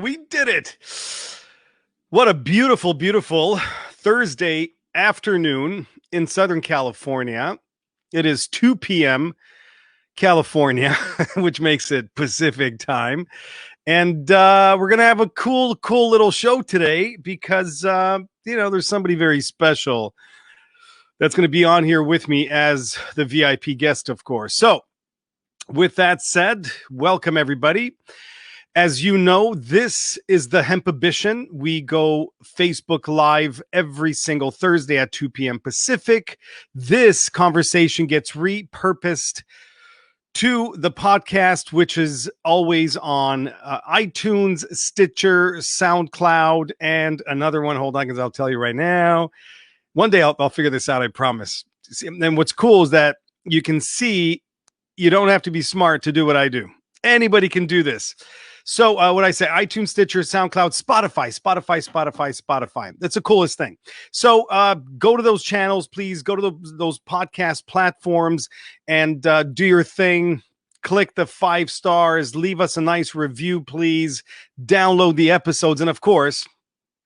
We did it. What a beautiful, beautiful Thursday afternoon in Southern California. It is 2 p.m. California, which makes it Pacific time. And we're going to have a cool little show today because, there's somebody very special that's going to be on here with me as the VIP guest, of course. So with that said, welcome everybody. As you know, this is the Hempibition. We go Facebook Live every single Thursday at 2 p.m. Pacific. This conversation gets repurposed to the podcast, which is always on iTunes, Stitcher, SoundCloud, and another one. Hold on, because I'll tell you right now. One day I'll figure this out, I promise. And what's cool is that you can see you don't have to be smart to do what I do. Anybody can do this. So what I say, iTunes, Stitcher, SoundCloud, Spotify. That's the coolest thing. So go to those channels, please. Go to those podcast platforms and do your thing. Click the 5 stars. Leave us a nice review, please. Download the episodes. And, of course,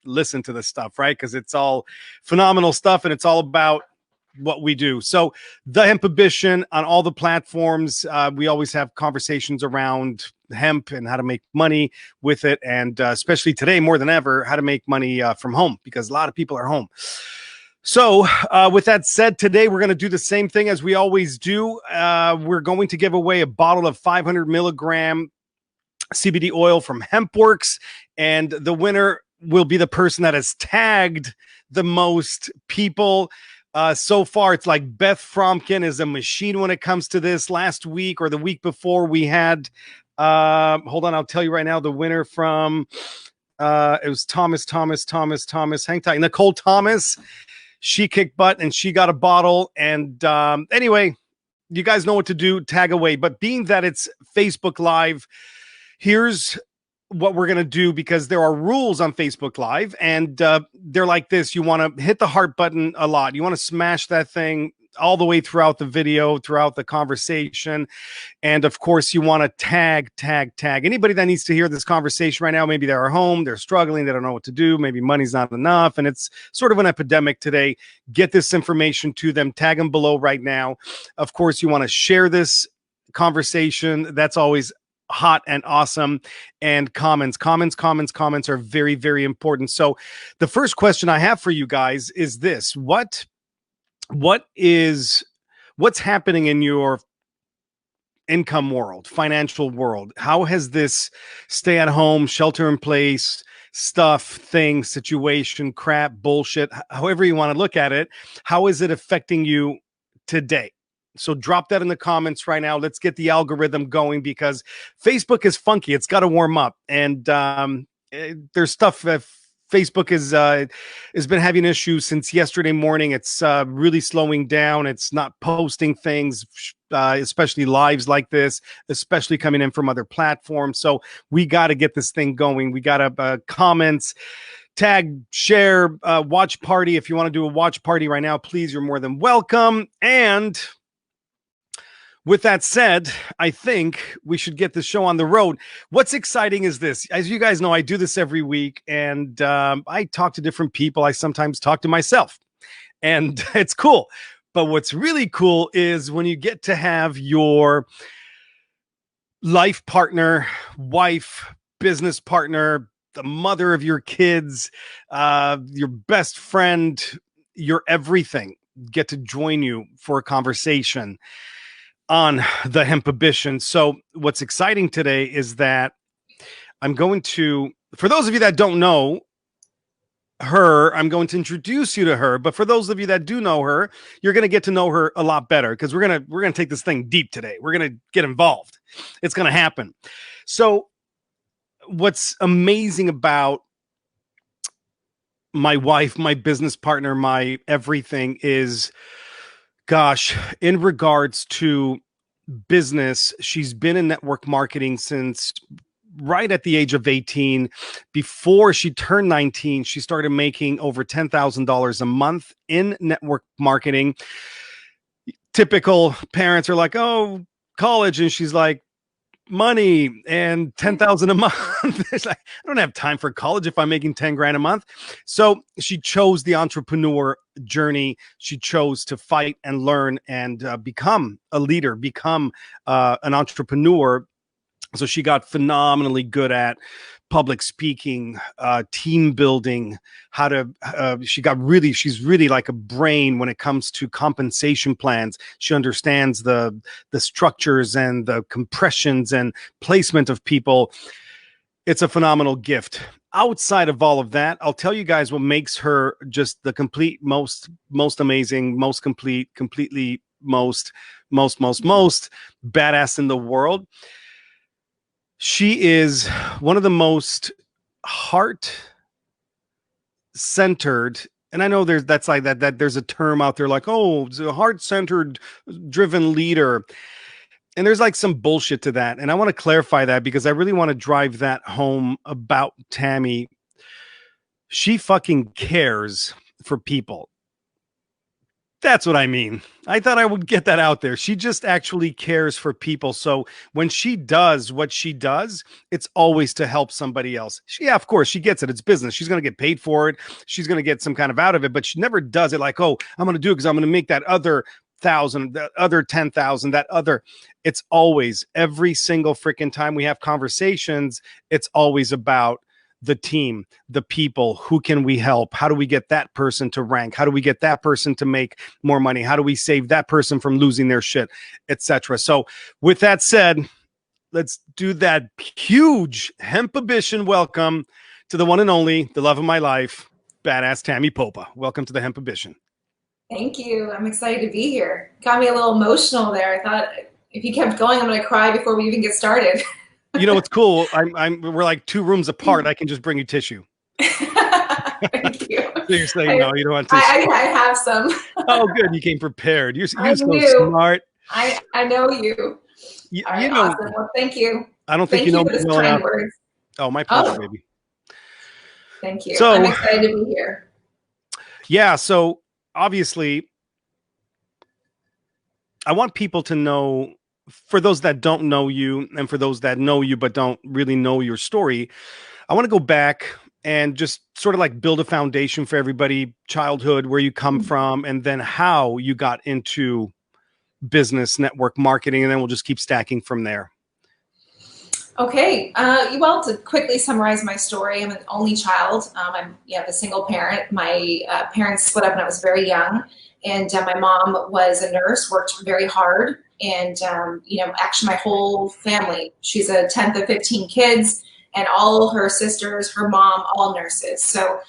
listen to the stuff, right? Because it's all phenomenal stuff, and it's all about what we do. So the Hempibition on all the platforms. We always have conversations around hemp and how to make money with it, and especially today more than ever, how to make money from home, because a lot of people are home. So with that said, today we're going to do the same thing as we always do. We're going to give away a bottle of 500 milligram CBD oil from HempWorks, and the winner will be the person that has tagged the most people. So far, it's like Beth Fromkin is a machine when it comes to this. Last week or the week before, we had hold on, I'll tell you right now, the winner from it was Thomas. Hang tight. Nicole Thomas. She kicked butt and she got a bottle. And anyway, you guys know what to do. Tag away. But being that it's Facebook Live, here's what we're going to do, because there are rules on Facebook Live, and they're like this. You want to hit the heart button a lot. You want to smash that thing all the way throughout the video, throughout the conversation. And of course, you want to tag anybody that needs to hear this conversation right now. Maybe they're at home, they're struggling, they don't know what to do. Maybe money's not enough, and it's sort of an epidemic today. Get this information to them. Tag them below right now. Of course, you want to share this conversation. That's always hot and awesome. And comments are very, very important. So the first question I have for you guys is this: what's happening in your income world, financial world? How has this stay at home, shelter in place stuff, thing, situation, crap, bullshit, however you want to look at it, how is it affecting you today? So drop that in the comments right now. Let's get the algorithm going, because Facebook is funky. It's got to warm up. And there's stuff that Facebook has been having issues since yesterday morning. It's really slowing down. It's not posting things, especially lives like this, especially coming in from other platforms. So we got to get this thing going. We got to comments, tag, share, watch party. If you want to do a watch party right now, please, you're more than welcome. And with that said, I think we should get the show on the road. What's exciting is this. As you guys know, I do this every week, and I talk to different people. I sometimes talk to myself, and it's cool. But what's really cool is when you get to have your life partner, wife, business partner, the mother of your kids, your best friend, your everything, get to join you for a conversation on the Hempibition. So what's exciting today is that I'm going to, for those of you that don't know her, I'm going to introduce you to her. But for those of you that do know her, you're going to get to know her a lot better, because we're going to take this thing deep today. We're going to get involved. It's going to happen. So what's amazing about my wife, my business partner, my everything is, gosh, in regards to business, she's been in network marketing since right at the age of 18. Before she turned 19, she started making over $10,000 a month in network marketing. Typical parents are like, oh, college. And she's like, money and 10,000 a month. It's like, I don't have time for college if I'm making 10 grand a month. So she chose the entrepreneur journey. She chose to fight and learn and become a leader, become an entrepreneur. So she got phenomenally good at public speaking, team building, how to, she's really like a brain when it comes to compensation plans. She understands the structures and the compressions and placement of people. It's a phenomenal gift. Outside of all of that, I'll tell you guys what makes her just the complete, most amazing, most complete, completely most badass in the world. She is one of the most heart-centered, and I know there's a term out there like, oh, it's a heart-centered driven leader. And there's like some bullshit to that. And I want to clarify that because I really want to drive that home about Tammy. She fucking cares for people. That's what I mean. I thought I would get that out there. She just actually cares for people. So when she does what she does, it's always to help somebody else. Yeah, of course, she gets it. It's business. She's going to get paid for it. She's going to get some kind of out of it, but she never does it like, oh, I'm going to do it because I'm going to make that other 1,000, that other 10,000, that other. It's always, every single freaking time we have conversations, it's always about the team, the people. Who can we help? How do we get that person to rank? How do we get that person to make more money? How do we save that person from losing their shit, etc.? So with that said, let's do that huge Hempibition welcome to the one and only, the love of my life, badass Tammy Popa. Welcome to the Hempibition. Thank you. I'm excited to be here. Got me a little emotional there. I thought if you kept going, I'm going to cry before we even get started. You know, it's cool. We're like 2 rooms apart. I can just bring you tissue. Thank you. So you're saying, no, you don't want tissue. I have some. Oh, good. You came prepared. You're so smart. I know you. You know. Awesome. Well, thank you. I don't think you know me well enough. Words. Oh, my pleasure, baby. Thank you. So, I'm excited to be here. Yeah. So obviously, I want people to know, for those that don't know you and for those that know you but don't really know your story, I want to go back and just sort of like build a foundation for everybody, childhood, where you come from, and then how you got into business, network marketing, and then we'll just keep stacking from there. Okay. Well, to quickly summarize my story, I'm an only child. I'm a single parent. My parents split up when I was very young, and my mom was a nurse, worked very hard. And, actually my whole family, she's a 10th of 15 kids, and all her sisters, her mom, all nurses. So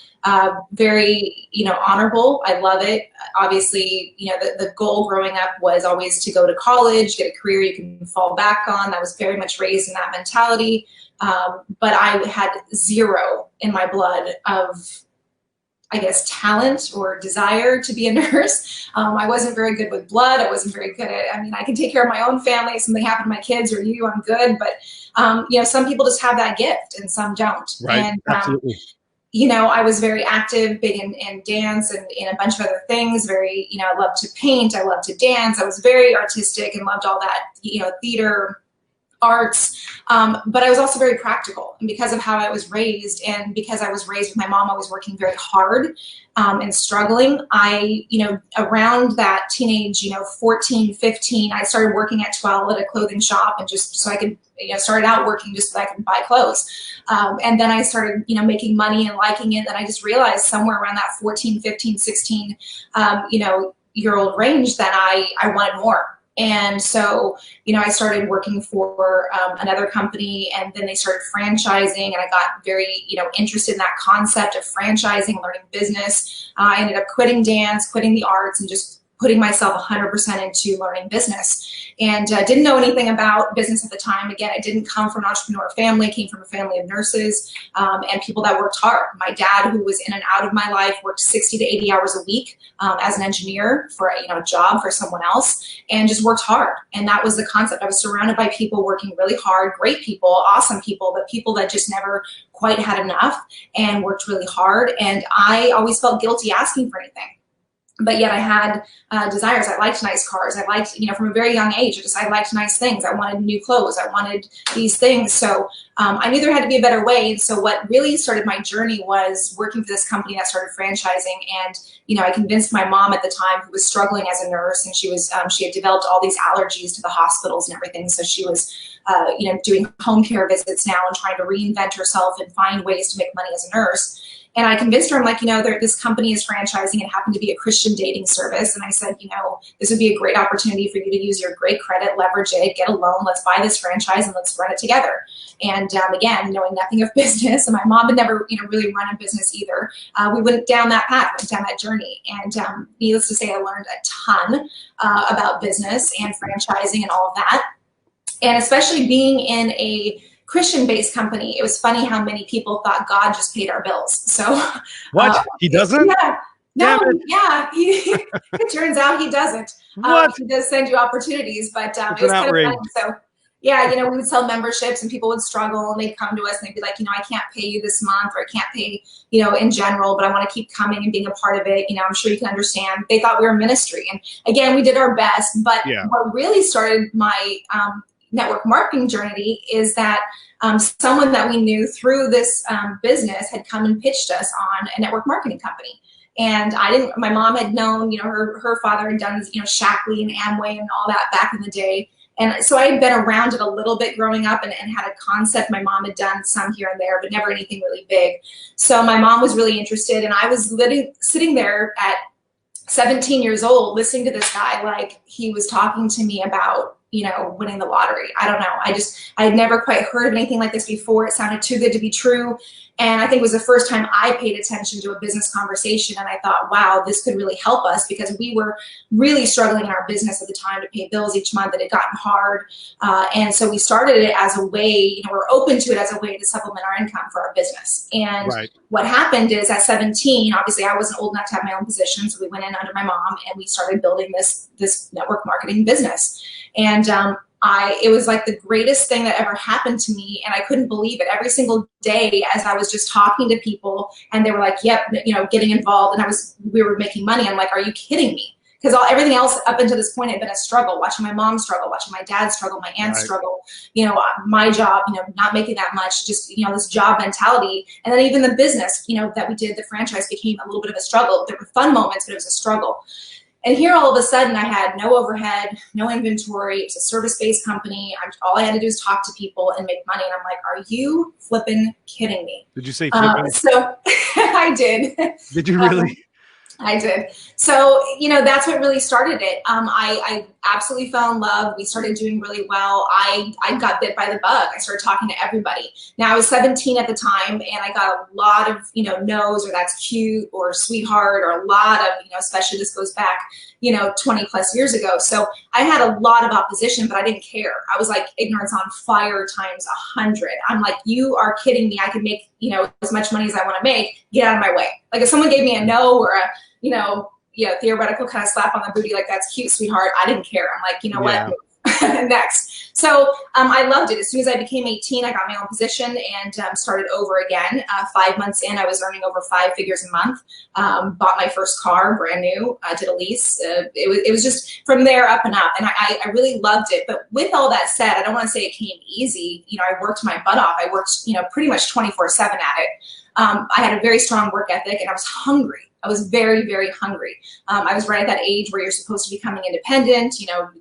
very, honorable. I love it. Obviously, the goal growing up was always to go to college, get a career you can fall back on. I was very much raised in that mentality. But I had zero in my blood of, I guess, talent or desire to be a nurse. I wasn't very good with blood. I wasn't very good at, I can take care of my own family. If something happened to my kids or you, I'm good. But, some people just have that gift and some don't. Right, and, absolutely. I was very active, big in dance and in a bunch of other things. Very, I loved to paint. I loved to dance. I was very artistic and loved all that, theater, arts, but I was also very practical. And because of how I was raised, and because I was raised with my mom, I was working very hard and struggling. I, around that teenage, 14, 15, I started working at 12 at a clothing shop, and just so I could, started out working just so I could buy clothes. And then I started, making money and liking it. And I just realized somewhere around that 14, 15, 16, year old range that I wanted more. And so, I started working for another company, and then they started franchising, and I got very, interested in that concept of franchising, learning business. I ended up quitting dance, quitting the arts, and just putting myself 100% into learning business. And didn't know anything about business at the time. Again, I didn't come from an entrepreneur family, came from a family of nurses and people that worked hard. My dad, who was in and out of my life, worked 60 to 80 hours a week as an engineer for a job for someone else, and just worked hard. And that was the concept. I was surrounded by people working really hard, great people, awesome people, but people that just never quite had enough and worked really hard. And I always felt guilty asking for anything. but yet I had desires. I liked nice cars. I liked, from a very young age, I liked nice things. I wanted new clothes. I wanted these things. So I knew there had to be a better way. And so what really started my journey was working for this company that started franchising. And, I convinced my mom at the time, who was struggling as a nurse, and she had developed all these allergies to the hospitals and everything. So she was, doing home care visits now and trying to reinvent herself and find ways to make money as a nurse. And I convinced her, I'm like, this company is franchising. It happened to be a Christian dating service. And I said, this would be a great opportunity for you to use your great credit, leverage it, get a loan, let's buy this franchise and let's run it together. And again, knowing nothing of business, and my mom had never, really run a business either. We went down that path, went down that journey. And needless to say, I learned a ton about business and franchising and all of that. And especially being in a Christian-based company, it was funny how many people thought God just paid our bills. So what? He doesn't? Yeah. No, yeah. It turns out he doesn't. What? He does send you opportunities, but it was kind of funny. So yeah, we would sell memberships and people would struggle and they'd come to us and they'd be like, I can't pay you this month, or I can't pay, in general, but I want to keep coming and being a part of it. I'm sure you can understand. They thought we were ministry. And again, we did our best, but what really started my network marketing journey is that someone that we knew through this business had come and pitched us on a network marketing company. And my mom had known, her father had done, Shackley and Amway and all that back in the day. And so I had been around it a little bit growing up and had a concept. My mom had done some here and there, but never anything really big. So my mom was really interested, and I was sitting there at 17 years old, listening to this guy like he was talking to me about, winning the lottery. I don't know. I had never quite heard of anything like this before. It sounded too good to be true. And I think it was the first time I paid attention to a business conversation. And I thought, wow, this could really help us, because we were really struggling in our business at the time to pay bills each month. It had gotten hard. And so we started it as a way, we're open to it as a way to supplement our income for our business. And what happened is at 17, obviously I wasn't old enough to have my own position. So we went in under my mom and we started building this network marketing business. And it was like the greatest thing that ever happened to me, and I couldn't believe it. Every single day as I was just talking to people and they were like, yep, getting involved, and we were making money. I'm like, are you kidding me? Because everything else up until this point had been a struggle, watching my mom struggle, watching my dad struggle, my aunt struggle, my job, not making that much, just, this job mentality. And then even the business, that we did, the franchise became a little bit of a struggle. There were fun moments, but it was a struggle. And here, all of a sudden, I had no overhead, no inventory. It's a service-based company. All I had to do is talk to people and make money. And I'm like, are you flipping kidding me? Did you say flipping? So I did. Did you really? I did. So, that's what really started it. I absolutely fell in love. We started doing really well. I got bit by the bug. I started talking to everybody. Now, I was 17 at the time, and I got a lot of, no's, or that's cute, or sweetheart, or a lot of, especially this goes back, 20 plus years ago. So I had a lot of opposition, but I didn't care. I was like ignorance on fire times 100. I'm like, you are kidding me. I can make, as much money as I want to make. Get out of my way. Like if someone gave me a no or a, theoretical kind of slap on the booty, like that's cute, sweetheart, I didn't care. I'm like, what? Next. So I loved it. As soon as I became 18, I got my own position and started over again. 5 months in, I was earning over 5 figures a month. Bought my first car, brand new. I did a lease. It was just from there up and up. And I really loved it. But with all that said, I don't want to say it came easy. I worked my butt off. I worked, pretty much 24/7 at it. I had a very strong work ethic, and I was hungry. I was very, very hungry. I was right at that age where you're supposed to be becoming independent,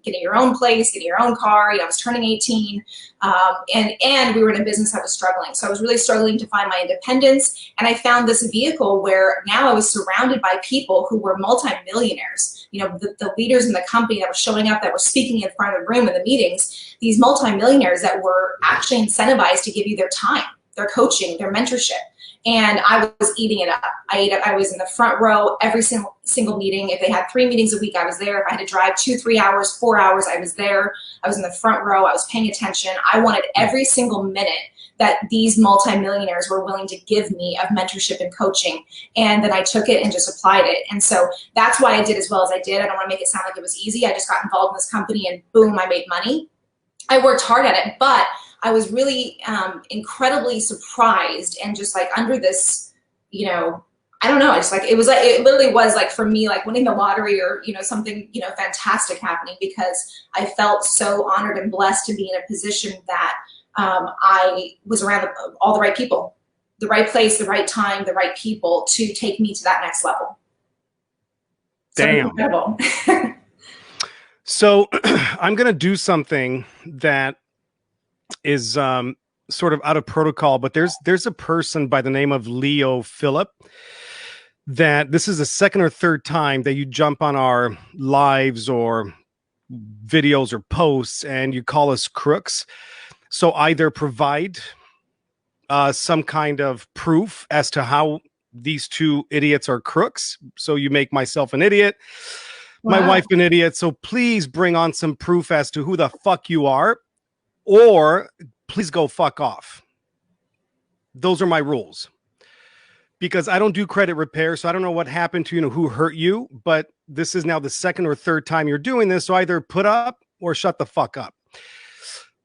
getting your own place, getting your own car. I was turning 18, and we were in a business that was struggling. So I was really struggling to find my independence, and I found this vehicle where now I was surrounded by people who were multimillionaires. The leaders in the company that were showing up, that were speaking in front of the room in the meetings, these multimillionaires that were actually incentivized to give you their time, their coaching, their mentorship. And I was eating it up. I was in the front row every single meeting. If they had 3 meetings a week, I was there. If I had to drive 2, 3 hours, 4 hours, I was there. I was in the front row. I was paying attention. I wanted every single minute that these multimillionaires were willing to give me of mentorship and coaching. And then I took it and just applied it. And so that's why I did as well as I did. I don't want to make it sound like it was easy. I just got involved in this company and boom, I made money. I worked hard at it, but I was really incredibly surprised and just like under this, I don't know. It's like, it was like, it literally was like for me, like winning the lottery or, you know, something, you know, fantastic happening, because I felt so honored and blessed to be in a position that I was around all the right people, the right place, the right time, the right people to take me to that next level. So Damn. incredible. So I'm going to do something that is sort of out of protocol, but there's a person by the name of Leo Phillip that this is the second or third time that you jump on our lives or videos or posts and you call us crooks. So either provide some kind of proof as to how these two idiots are crooks. So you make myself an idiot, my wife an idiot. So please bring on some proof as to who the fuck you are, or please go fuck off. Those are my rules. Because I don't do credit repair, so I don't know what happened to, you know, who hurt you, but this is now the second or third time you're doing this, so either put up or shut the fuck up.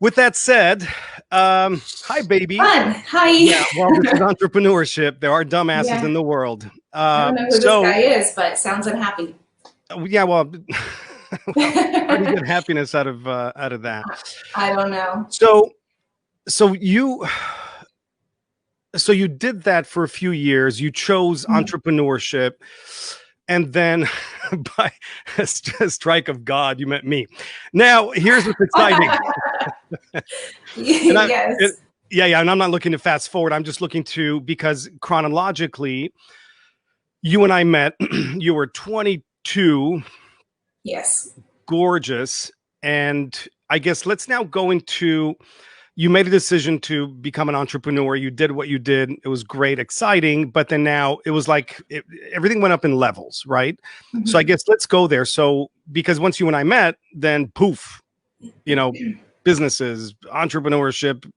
With that said, hi, baby. Fun. Hi. Yeah, well, this is entrepreneurship. There are dumbasses in the world. I don't know who this guy is, but sounds unhappy. Yeah, well, how do you get happiness out of that? I don't know. So you did that for a few years. You chose entrepreneurship, and then by a strike of God, you met me. Now, here's what's exciting. Yes. Yeah, and I'm not looking to fast forward. I'm just looking to, because chronologically, you and I met. You were 22. Yes. Gorgeous. And I guess let's now go into, you made a decision to become an entrepreneur. You did what you did. It was great, exciting. But then now it was like everything went up in levels, right? Mm-hmm. So I guess let's go there. So because once you and I met, then poof, you know, businesses, entrepreneurship,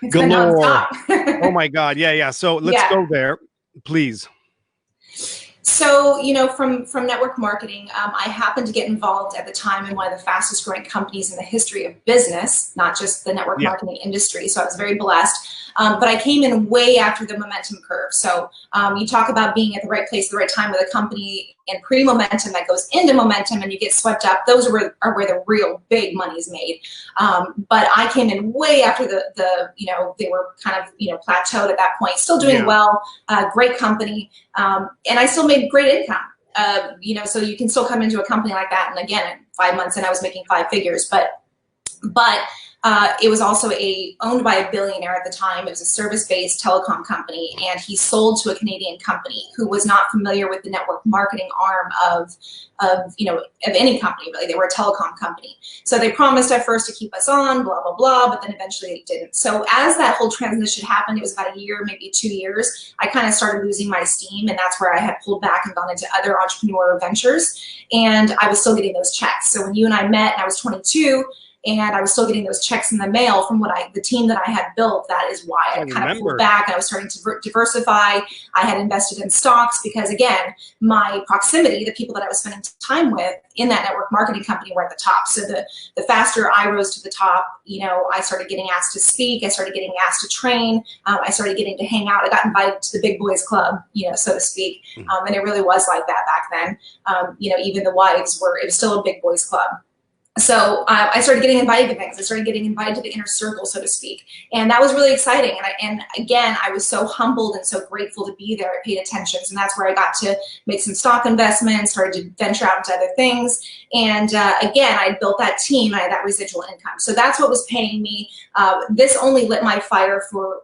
it's galore. Oh my God. Yeah. So let's go there, please. So, you know, from network marketing, I happened to get involved at the time in one of the fastest growing companies in the history of business, not just the network marketing industry. So I was very blessed. But I came in way after the momentum curve. So you talk about being at the right place at the right time with a company and pre-momentum that goes into momentum and you get swept up. Those are where the real big money is made. But I came in way after the you know, they were kind of, you know, plateaued at that point, still doing well, great company. And I still made great income. You know, so you can still come into a company like that. And again, in 5 months and I was making 5 figures, but it was also owned by a billionaire at the time. It was a service-based telecom company, and he sold to a Canadian company who was not familiar with the network marketing arm of any company, really. They were a telecom company. So they promised at first to keep us on, blah, blah, blah, but then eventually they didn't. So as that whole transition happened, it was about a year, maybe 2 years, I kind of started losing my steam, and that's where I had pulled back and gone into other entrepreneur ventures, and I was still getting those checks. So when you and I met, and I was 22, and I was still getting those checks in the mail from the team that I had built. That is why I kind of pulled back. And I was starting to diversify. I had invested in stocks because, again, my proximity, the people that I was spending time with in that network marketing company were at the top. So the faster I rose to the top, you know, I started getting asked to speak. I started getting asked to train. I started getting to hang out. I got invited to the big boys club, you know, so to speak. And it really was like that back then. You know, even the wives it was still a big boys club. So I started getting invited to things. I started getting invited to the inner circle, so to speak. And that was really exciting. And again, I was so humbled and so grateful to be there. I paid attention. And that's where I got to make some stock investments, started to venture out into other things. And again, I built that team. I had that residual income. So that's what was paying me. This only lit my fire for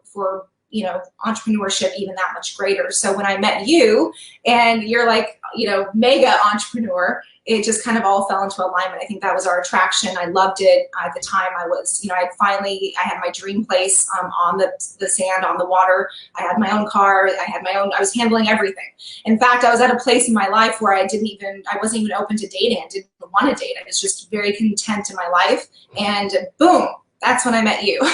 you know, entrepreneurship even that much greater. So when I met you and you're like, you know, mega entrepreneur, it just kind of all fell into alignment. I think that was our attraction. I loved it. At the time I was, you know, I had my dream place on the sand, on the water. I had my own car. I was handling everything. In fact, I was at a place in my life where I wasn't even open to dating. I didn't want to date. I was just very content in my life. And boom, that's when I met you.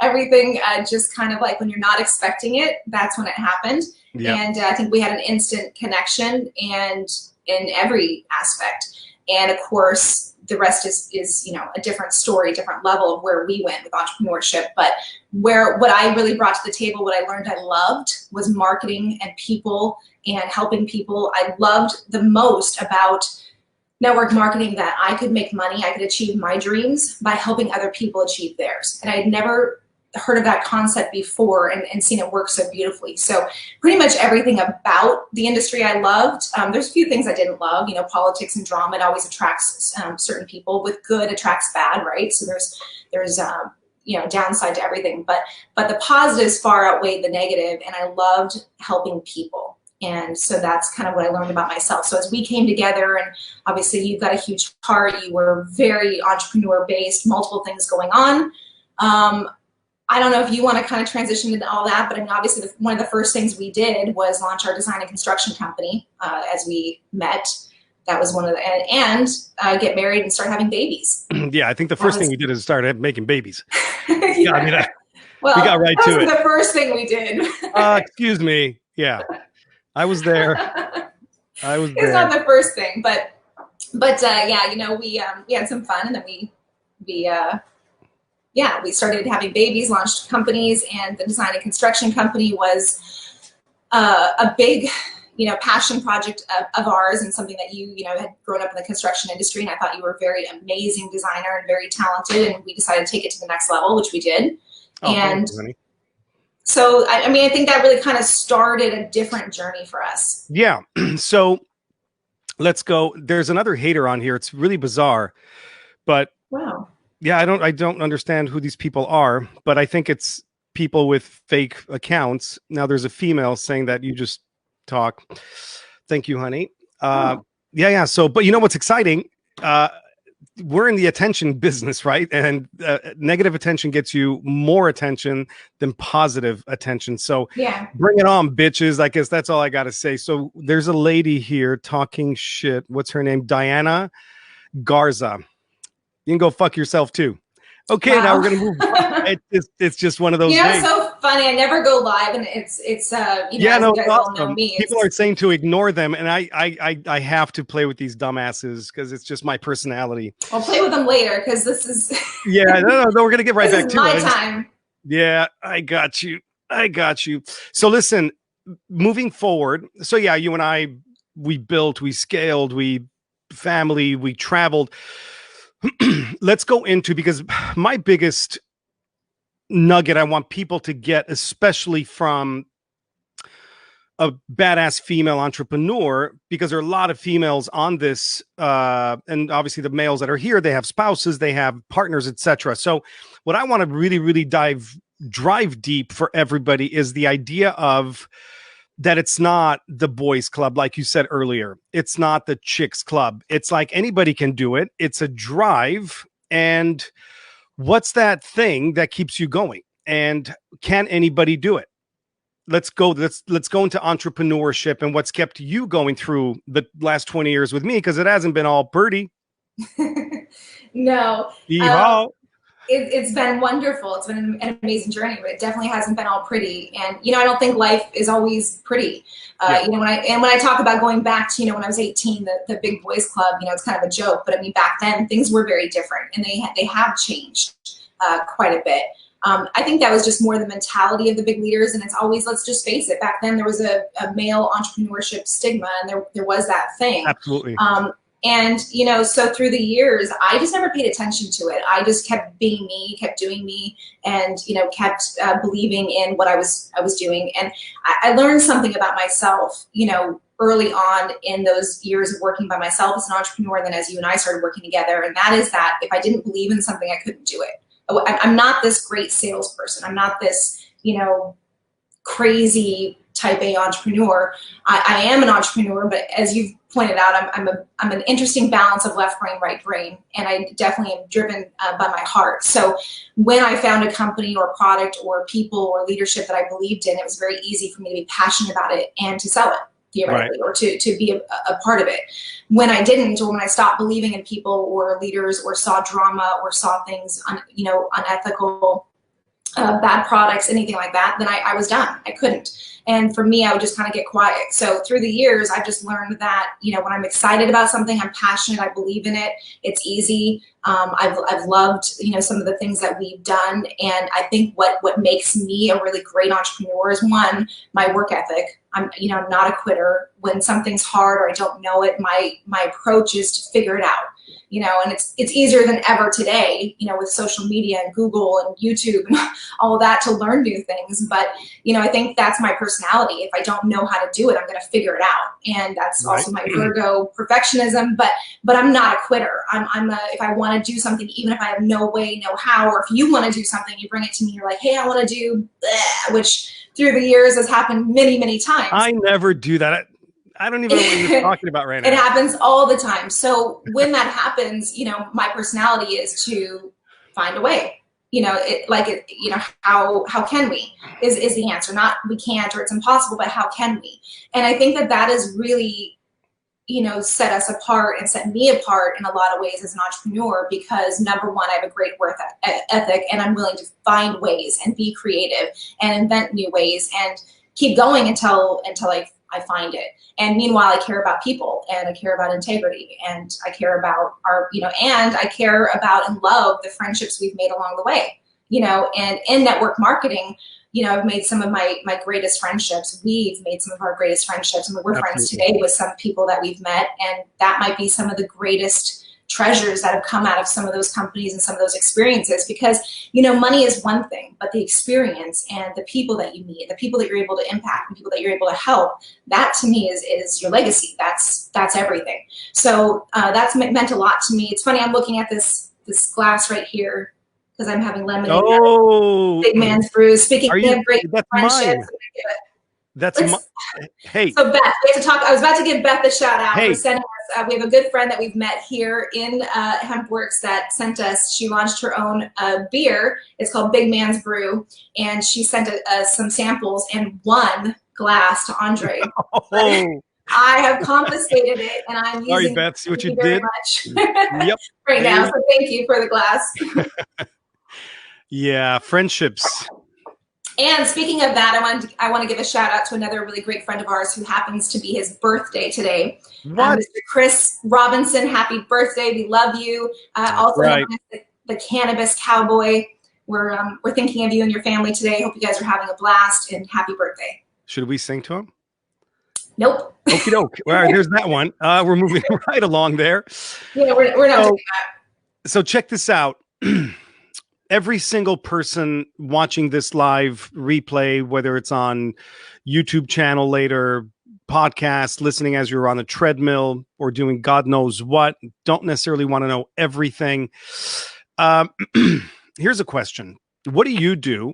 Everything just kind of like when you're not expecting it, that's when it happened. Yep. And I think we had an instant connection and in every aspect. And of course, the rest is you know, a different story, different level of where we went with entrepreneurship. But what I really brought to the table, what I learned I loved, was marketing and people and helping people. I loved the most about network marketing that I could make money, I could achieve my dreams by helping other people achieve theirs. And I had never heard of that concept before and seen it work so beautifully. So pretty much everything about the industry I loved. There's a few things I didn't love, you know, politics and drama. It always attracts certain people. With good attracts bad, right? So there's you know, downside to everything, but the positives far outweighed the negative, and I loved helping people. And so that's kind of what I learned about myself. So as we came together, and obviously you've got a huge heart, you were very entrepreneur based, multiple things going on. I don't know if you want to kind of transition into all that, but I mean, obviously one of the first things we did was launch our design and construction company as we met. That was one of the, and get married and start having babies. Yeah, I think the first thing we did is start making babies. Yeah. Yeah, I mean, well, we got right to it. The first thing we did. Excuse me. Yeah, I was there. I was there. It's not the first thing, but yeah, you know, we had some fun, and then we started having babies, launched companies, and the design and construction company was a big, you know, passion project of ours, and something that you know, had grown up in the construction industry, and I thought you were a very amazing designer and very talented, and we decided to take it to the next level, which we did. Oh, and thanks, honey. So, I mean, I think that really kind of started a different journey for us. Yeah. So let's go. There's another hater on here. It's really bizarre, but Wow. yeah, I don't understand who these people are, but I think it's people with fake accounts. Now there's a female saying that you just talk. Thank you, honey. Yeah. So, but you know what's exciting? We're in the attention business, right? And negative attention gets you more attention than positive attention. So Yeah. bring it on, bitches. I guess that's all I got to say. So there's a lady here talking shit. What's her name? Diana Garza. You can go fuck yourself too. Okay, Wow. Now we're gonna move on. It's just one of those Yeah, days. so funny. I never go live, and it's you know, Yeah, no, you guys all know me. People are saying to ignore them, and I have to play with these dumbasses because it's just my personality. I'll play with them later because this is Yeah, no, we're gonna get right this back is to my it. time. Yeah, I got you. So listen, moving forward. So yeah, you and I, we built, we scaled, we traveled. Let's go into, because my biggest nugget I want people to get, especially from a badass female entrepreneur, because there are a lot of females on this, and obviously the males that are here, they have spouses, they have partners, etc. So what I want to really drive deep for everybody is the idea of that it's not the boys club, like you said earlier. It's not the chicks club. It's like anybody can do it. It's a drive. And what's that thing that keeps you going? And can anybody do it? Let's go into entrepreneurship and what's kept you going through the last 20 years with me, because it hasn't been all pretty. No. Yeehaw. It's been wonderful. It's been an amazing journey, but it definitely hasn't been all pretty. And, you know, I don't think life is always pretty. Yeah. You know, when I talk about going back to, you know, when I was 18, the big boys club, you know, it's kind of a joke, but I mean, back then things were very different, and they have changed quite a bit. I think that was just more the mentality of the big leaders. And it's always, let's just face it, back then there was a male entrepreneurship stigma, and there was that thing. Absolutely. And, you know, so through the years, I just never paid attention to it. I just kept being me, kept doing me, and, you know, kept believing in what I was doing. And I learned something about myself, you know, early on in those years of working by myself as an entrepreneur, and then as you and I started working together. And that is that if I didn't believe in something, I couldn't do it. I'm not this great salesperson. I'm not this, you know, crazy type A entrepreneur. I am an entrepreneur, but as you've pointed out, I'm an interesting balance of left brain, right brain, and I definitely am driven by my heart. So when I found a company or product or people or leadership that I believed in, it was very easy for me to be passionate about it and to sell it, theoretically, right, or to be a part of it. When I didn't, or when I stopped believing in people or leaders, or saw drama, or saw things, you know, unethical, bad products, anything like that, then I was done. I couldn't. And for me, I would just kind of get quiet. So through the years, I've just learned that, you know, when I'm excited about something, I'm passionate, I believe in it, it's easy. I've loved, you know, some of the things that we've done. And I think what makes me a really great entrepreneur is, one, my work ethic. I'm not a quitter. When something's hard or I don't know it, my approach is to figure it out. You know, and it's easier than ever today, you know, with social media and Google and YouTube and all of that to learn new things. But, you know, I think that's my personality. If I don't know how to do it, I'm going to figure it out. And that's also my Virgo perfectionism, but I'm not a quitter. If I want to do something, even if I have no way, no how, or if you want to do something, you bring it to me, you're like, hey, I want to do that, which through the years has happened many, many times. I never do that. I don't even know what you're talking about right now. It happens all the time. So when that happens, you know, my personality is to find a way. You know, how can we is the answer. Not we can't or it's impossible, but how can we? And I think that is really, you know, set us apart and set me apart in a lot of ways as an entrepreneur, because number one, I have a great work ethic and I'm willing to find ways and be creative and invent new ways and keep going until I find it. And meanwhile, I care about people and I care about integrity and I care about and I care about and love the friendships we've made along the way, you know, and in network marketing, you know, I've made some of my greatest friendships. We've made some of our greatest friendships. I mean, we're friends today with some people that we've met, and that might be some of the greatest treasures that have come out of some of those companies and some of those experiences, because, you know, money is one thing, but the experience and the people that you meet, the people that you're able to impact, the people that you're able to help, that to me is your legacy. That's everything. So that's meant a lot to me. It's funny, I'm looking at this glass right here because I'm having lemonade. Oh, Big Man's Brew. Speaking of great friendships, mine. That's hey. So Beth, we have to talk. I was about to give Beth a shout out. Hey. For sending us, we have a good friend that we've met here in HempWorks that sent us. She launched her own beer. It's called Big Man's Brew, and she sent us some samples and one glass to Andre. Oh. I have confiscated it, and I'm using. Sorry, Beth. See what you did? Yep. Right now, so thank you for the glass. Yeah, friendships. And speaking of that, I want to give a shout out to another really great friend of ours who happens to be his birthday today. Mr. Chris Robinson, happy birthday! We love you. Also, the Cannabis Cowboy. We're thinking of you and your family today. Hope you guys are having a blast and happy birthday. Should we sing to him? Nope. Okie doke. All right, there's that one. We're moving right along there. Yeah, we're not doing that. So check this out. Every single person watching this live replay, whether it's on YouTube channel later, podcast, listening as you're on the treadmill or doing God knows what, don't necessarily want to know everything. Here's a question. What do you do?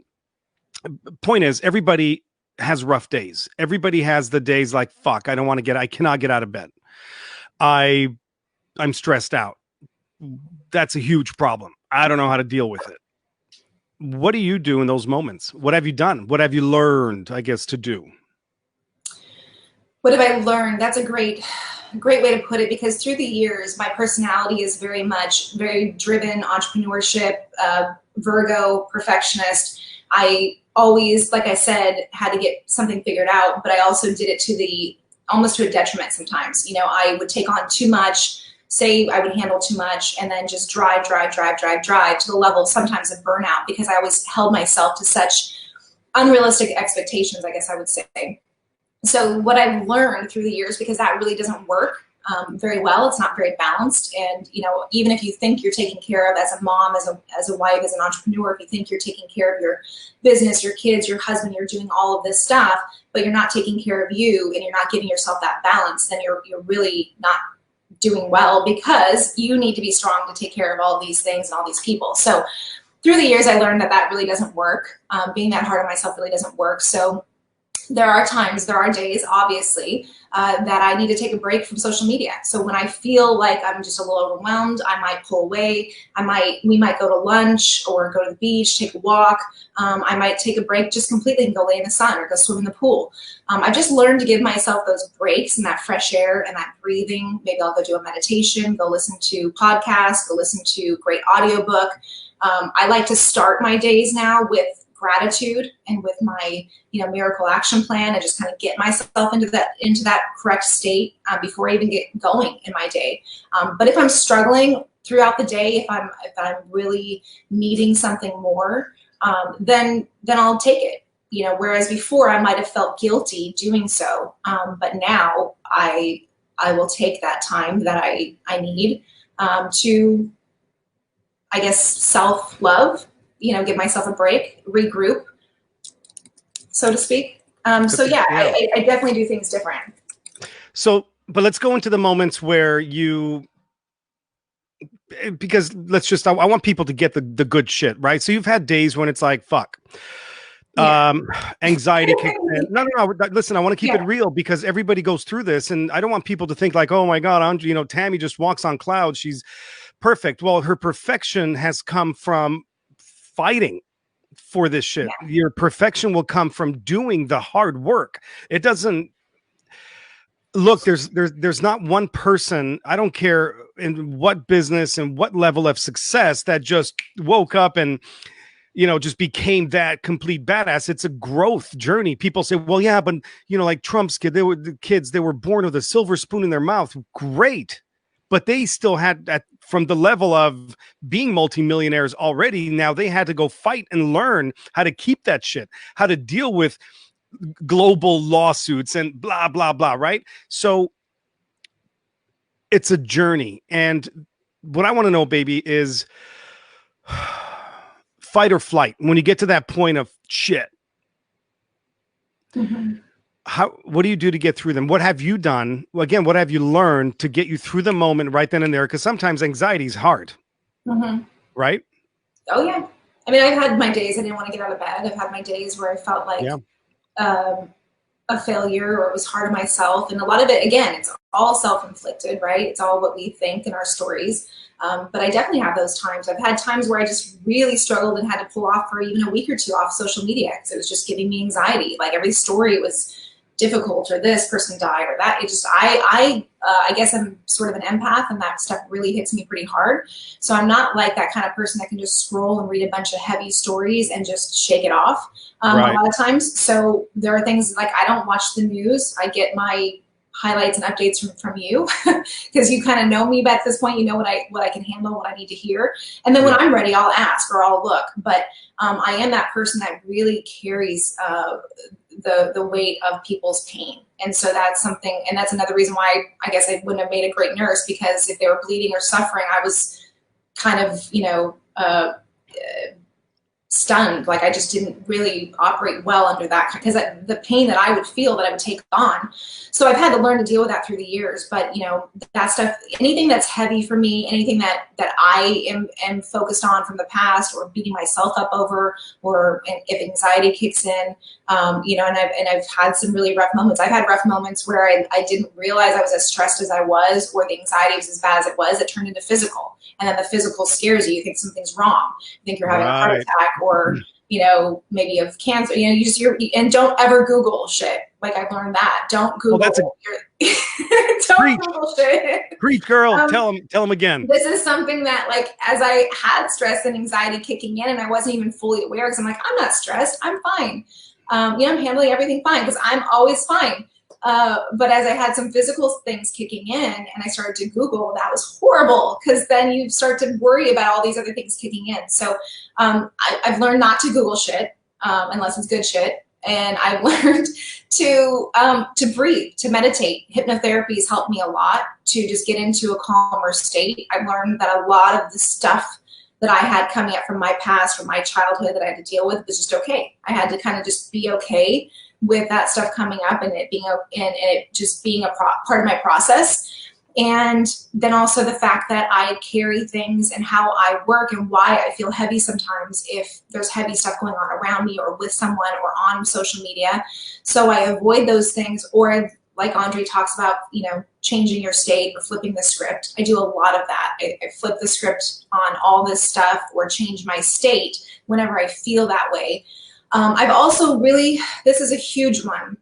Point is, everybody has rough days. Everybody has the days like, fuck, I cannot get out of bed. I'm stressed out. That's a huge problem. I don't know how to deal with it. What do you do in those moments? What have you done? What have you learned, I guess, to do? What have I learned? That's a great way to put it, because through the years, my personality is very driven, entrepreneurship, Virgo, perfectionist. I always, like I said, had to get something figured out, but I also did it almost to a detriment sometimes. You know, I would take on too much, say I would handle too much, and then just drive to the level sometimes of burnout, because I always held myself to such unrealistic expectations, I guess I would say. So what I've learned through the years, because that really doesn't work very well, it's not very balanced. And, you know, even if you think you're taken care of as a mom, as a wife, as an entrepreneur, if you think you're taking care of your business, your kids, your husband, you're doing all of this stuff, but you're not taking care of you and you're not giving yourself that balance, then you're really not doing well, because you need to be strong to take care of all of these things and all these people. So through the years, I learned that really doesn't work. Being that hard on myself really doesn't work. So there are days, obviously, that I need to take a break from social media. So when I feel like I'm just a little overwhelmed, I might pull away. We might go to lunch or go to the beach, take a walk. I might take a break just completely and go lay in the sun or go swim in the pool. I just learned to give myself those breaks and that fresh air and that breathing. Maybe I'll go do a meditation, go listen to podcasts, go listen to a great audiobook. I like to start my days now with gratitude and with my, miracle action plan, and just kind of get myself into that correct state before I even get going in my day. But if I'm struggling throughout the day, if I'm really needing something more, then I'll take it. Whereas before I might have felt guilty doing so, but now I will take that time that I need to, I guess, self-love, give myself a break, regroup, so to speak. So yeah, I definitely do things different. So, but let's go into the moments where because I want people to get the good shit, right? So you've had days when it's like, fuck. Yeah. Anxiety kicks in. No. Listen, I want to keep it real, because everybody goes through this, and I don't want people to think like, oh my God, Tammy just walks on clouds. She's perfect. Well, her perfection has come from fighting for this shit. Yeah. Your perfection will come from doing the hard work. It doesn't look, there's not one person, I don't care in what business and what level of success, that just woke up and just became that complete badass. It's a growth journey. People say, well, yeah, but like Trump's kid, they were born with a silver spoon in their mouth. Great. But they still had from the level of being multimillionaires already. Now they had to go fight and learn how to keep that shit, how to deal with global lawsuits and blah, blah, blah. Right. So it's a journey. And what I want to know, baby, is fight or flight. When you get to that point of shit, what do you do to get through them? What have you done? Well, again, what have you learned to get you through the moment right then and there? Because sometimes anxiety is hard, right? Oh yeah. I mean, I've had my days I didn't want to get out of bed. I've had my days where I felt like a failure, or it was hard on myself. And a lot of it, again, it's all self-inflicted, right? It's all what we think in our stories. But I definitely have those times. I've had times where I just really struggled and had to pull off for even a week or two off social media, because it was just giving me anxiety. Like every story was difficult, or this person died, or that. It just, I guess I'm sort of an empath, and that stuff really hits me pretty hard. So I'm not like that kind of person that can just scroll and read a bunch of heavy stories and just shake it off a lot of times. So there are things like, I don't watch the news. I get my highlights and updates from you, because you kind of know me, but at this point, you know what I can handle, what I need to hear. And then when I'm ready, I'll ask or I'll look. But I am that person that really carries the weight of people's pain. And so that's something, and that's another reason why I guess I wouldn't have made a great nurse, because if they were bleeding or suffering, I was kind of, stunned. Like I just didn't really operate well under that, because the pain that I would feel, that I would take on. So I've had to learn to deal with that through the years. But that stuff, anything that's heavy for me, anything that I am focused on from the past, or beating myself up over, or if anxiety kicks in, and I've had some really rough moments. I've had rough moments where I didn't realize I was as stressed as I was, or the anxiety was as bad as it was. It turned into physical, and then the physical scares you. You think something's wrong. You think you're having a heart attack, or maybe of cancer. And don't ever Google shit. Like I learned that. Don't Google. Don't Google shit. Preach, girl. Tell them again. This is something that, like, as I had stress and anxiety kicking in, and I wasn't even fully aware, because I'm like, I'm not stressed. I'm fine. I'm handling everything fine, because I'm always fine. But as I had some physical things kicking in, and I started to Google, that was horrible, because then you start to worry about all these other things kicking in. So I've learned not to Google shit unless it's good shit. And I've learned to breathe, to meditate. Hypnotherapy has helped me a lot to just get into a calmer state. I've learned that a lot of the stuff that I had coming up from my past, from my childhood, that I had to deal with, was just okay. I had to kind of just be okay with that stuff coming up, and it just being a part of my process. And then also the fact that I carry things, and how I work, and why I feel heavy sometimes if there's heavy stuff going on around me, or with someone, or on social media. So I avoid those things, or like Andre talks about, changing your state or flipping the script. I do a lot of that. I flip the script on all this stuff, or change my state whenever I feel that way. I've also this is a huge one.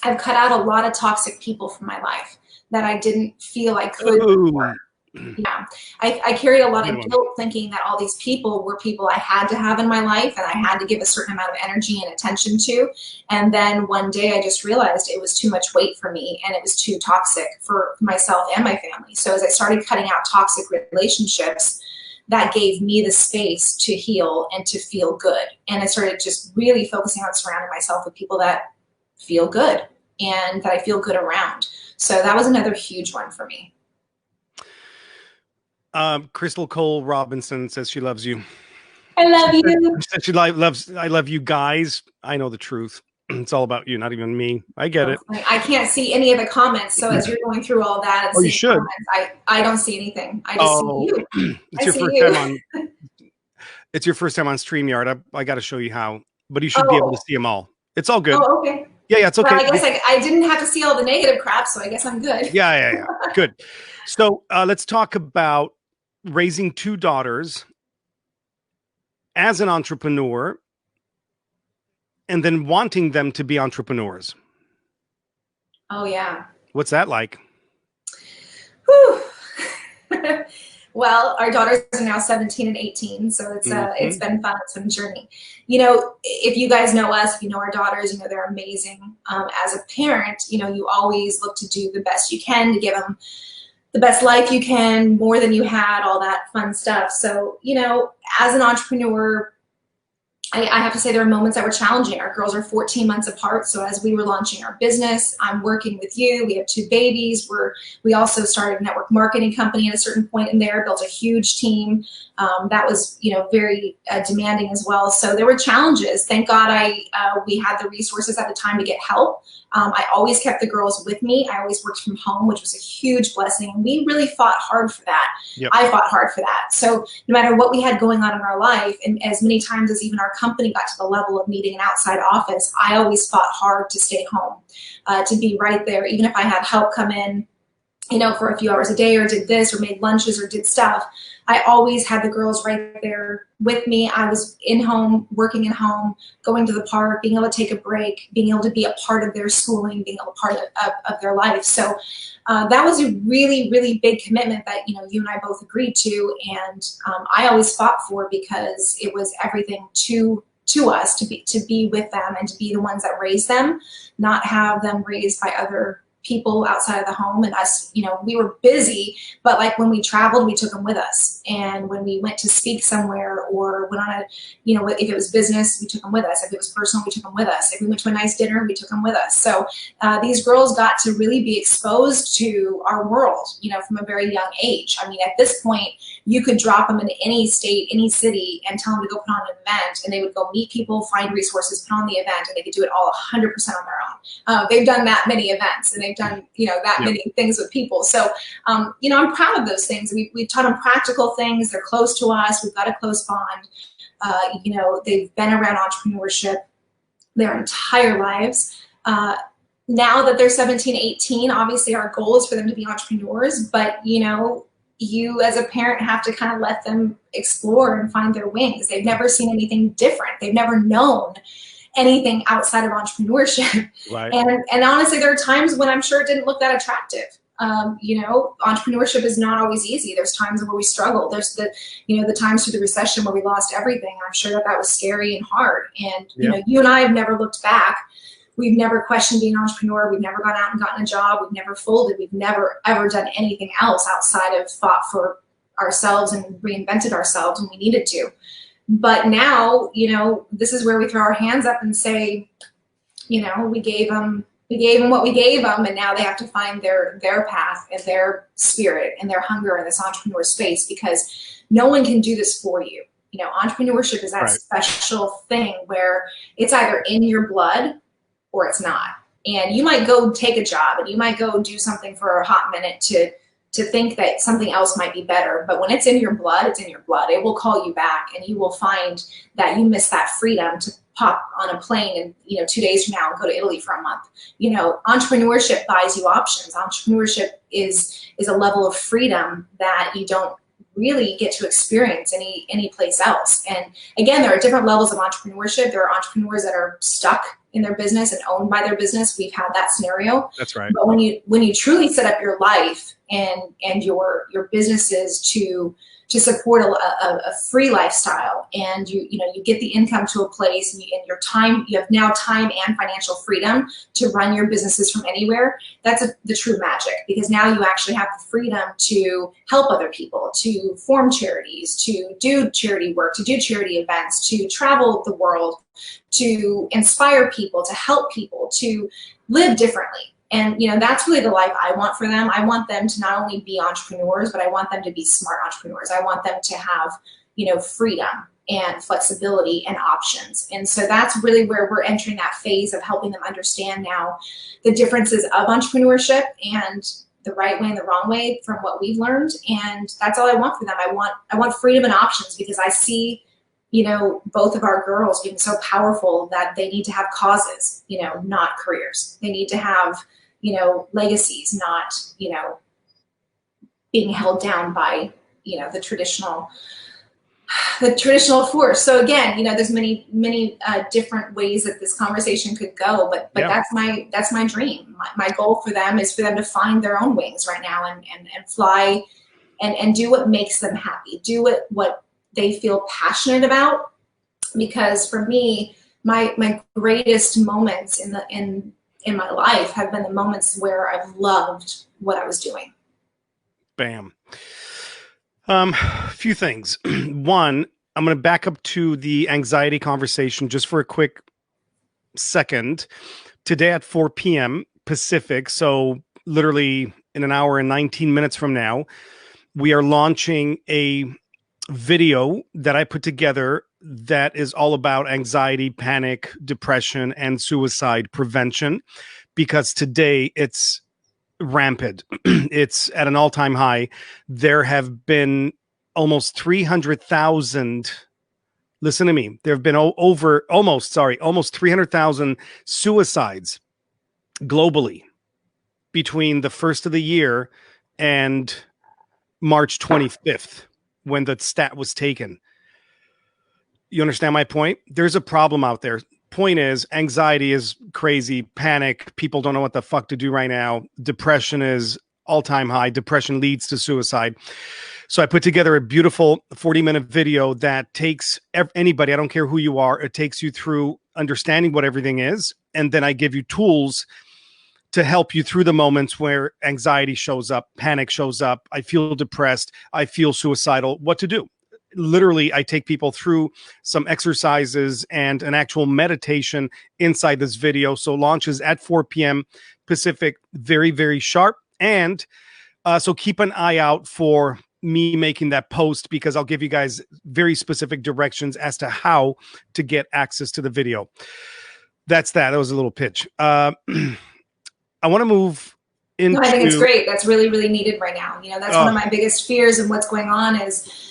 I've cut out a lot of toxic people from my life that I didn't feel I could. Yeah, I carried a lot Good of one. guilt thinking that all these people were people I had to have in my life and I had to give a certain amount of energy and attention to. And then one day I just realized it was too much weight for me and it was too toxic for myself and my family. So as I started cutting out toxic relationships, that gave me the space to heal and to feel good. And I started just really focusing on surrounding myself with people that feel good and that I feel good around. So that was another huge one for me. Crystal Cole Robinson says she loves you. I love you. She said she loves, I love you guys. I know the truth. It's all about you, not even me. I get it. I can't see any of the comments. So as you're going through all that, and you should. Comments, I don't see anything. I just see you. It's your first time on. It's your first time on StreamYard. I got to show you how, but you should be able to see them all. It's all good. Oh, okay. Yeah, it's okay. Well, I guess I didn't have to see all the negative crap, so I guess I'm good. Yeah. Good. So let's talk about raising 2 daughters as an entrepreneur and then wanting them to be entrepreneurs. Oh, yeah. What's that like? Whew. Well, our daughters are now 17 and 18, so it's been fun. It's been a journey. You know, if you guys know us, if you know our daughters, you know they're amazing. As a parent, you know, you always look to do the best you can to give them the best life you can, more than you had, all that fun stuff. So, you know, as an entrepreneur, I have to say there are moments that were challenging. Our girls are 14 months apart. So as we were launching our business, I'm working with you. We have 2 babies. We also started a network marketing company at a certain point in there, built a huge team. That was, you know, very demanding as well. So there were challenges. Thank God we had the resources at the time to get help. I always kept the girls with me. I always worked from home, which was a huge blessing. And we really fought hard for that. Yep. I fought hard for that. So no matter what we had going on in our life, and as many times as even our company got to the level of needing an outside office, I always fought hard to stay home, to be right there. Even if I had help come in, you know, for a few hours a day or did this or made lunches or did stuff, I always had the girls right there with me. I was in home, working in home, going to the park, being able to take a break, being able to be a part of their schooling, being a part of their life. So that was a really, really big commitment that, you know, you and I both agreed to. And I always fought for, because it was everything to us to be with them and to be the ones that raise them, not have them raised by other people outside of the home. And us, you know, we were busy, but like when we traveled, we took them with us. And when we went to speak somewhere or went on a, you know, if it was business, we took them with us. If it was personal, we took them with us. If we went to a nice dinner, we took them with us. So these girls got to really be exposed to our world, you know, from a very young age. I mean, at this point, you could drop them in any state, any city, and tell them to go put on an event, and they would go meet people, find resources, put on the event, and they could do it all 100% on their own. They've done that many events, and they've done, you know, that many things with people. So, you know, I'm proud of those things. We've taught them practical things. They're close to us. We've got a close bond. You know, they've been around entrepreneurship their entire lives. Now that they're 17, 18, obviously our goal is for them to be entrepreneurs, but, you know, you as a parent have to kind of let them explore and find their wings. They've never seen anything different. They've never known anything outside of entrepreneurship. Right. And honestly, there are times when I'm sure it didn't look that attractive. You know, entrepreneurship is not always easy. There's times where we struggle. There's the times through the recession where we lost everything. I'm sure that was scary and hard. And, you know, you and I have never looked back. We've never questioned being an entrepreneur. We've never gone out and gotten a job. We've never folded. We've never, ever done anything else outside of fought for ourselves and reinvented ourselves when we needed to. But now, you know, this is where we throw our hands up and say, you know, we gave them what we gave them, and now they have to find their path and their spirit and their hunger in this entrepreneur space, because no one can do this for you. You know, entrepreneurship is that special thing where it's either in your blood or it's not. And you might go take a job and you might go do something for a hot minute to think that something else might be better. But when it's in your blood, it's in your blood. It will call you back, and you will find that you miss that freedom to pop on a plane and, you know, 2 days from now and go to Italy for a month. You know, entrepreneurship buys you options. Entrepreneurship is a level of freedom that you don't really get to experience any place else. And again, there are different levels of entrepreneurship. There are entrepreneurs that are stuck in their business and owned by their business. We've had that scenario. That's right. But when you truly set up your life and your businesses to support a free lifestyle, and you get the income to a place, and your time, you have now time and financial freedom to run your businesses from anywhere. That's the true magic, because now you actually have the freedom to help other people, to form charities, to do charity work, to do charity events, to travel the world, to inspire people, to help people, to live differently. And that's really the life I want for them. I want them to not only be entrepreneurs, but I want them to be smart entrepreneurs. I want them to have, freedom and flexibility and options. And so that's really where we're entering that phase of helping them understand now the differences of entrepreneurship and the right way and the wrong way from what we've learned. And that's all I want for them. I want freedom and options, because I see, both of our girls being so powerful that they need to have causes, not careers. They need to have, legacies, not, being held down by, the traditional force. So again, there's many different ways that this conversation could go, but yeah. that's my dream. My goal for them is for them to find their own wings right now and fly and do what makes them happy, do what they feel passionate about. Because for me, my greatest moments in my life have been the moments where I've loved what I was doing. Bam. A few things. One, I'm going to back up to the anxiety conversation just for a quick second. Today at 4 p.m. Pacific, so literally in an hour and 19 minutes from now, we are launching a video that I put together that is all about anxiety, panic, depression, and suicide prevention, because today it's rampant. It's at an all-time high. There have been almost 300,000, listen to me, there have been almost 300,000 suicides globally between the first of the year and March 25th, when the stat was taken. You understand my point? There's a problem out there. Point is, anxiety is crazy, panic, people don't know what the fuck to do right now. Depression is all-time high. Depression leads to suicide. So I put together a beautiful 40-minute video that takes anybody, I don't care who you are, it takes you through understanding what everything is, and then I give you tools to help you through the moments where anxiety shows up, panic shows up, I feel depressed, I feel suicidal, what to do. Literally, I take people through some exercises and an actual meditation inside this video. So launches at 4 p.m. Pacific, very, very sharp. And so keep an eye out for me making that post, because I'll give you guys very specific directions as to how to get access to the video. That was a little pitch. I want to move into... No, I think it's great. That's really, really needed right now. That's one of my biggest fears, and what's going on is,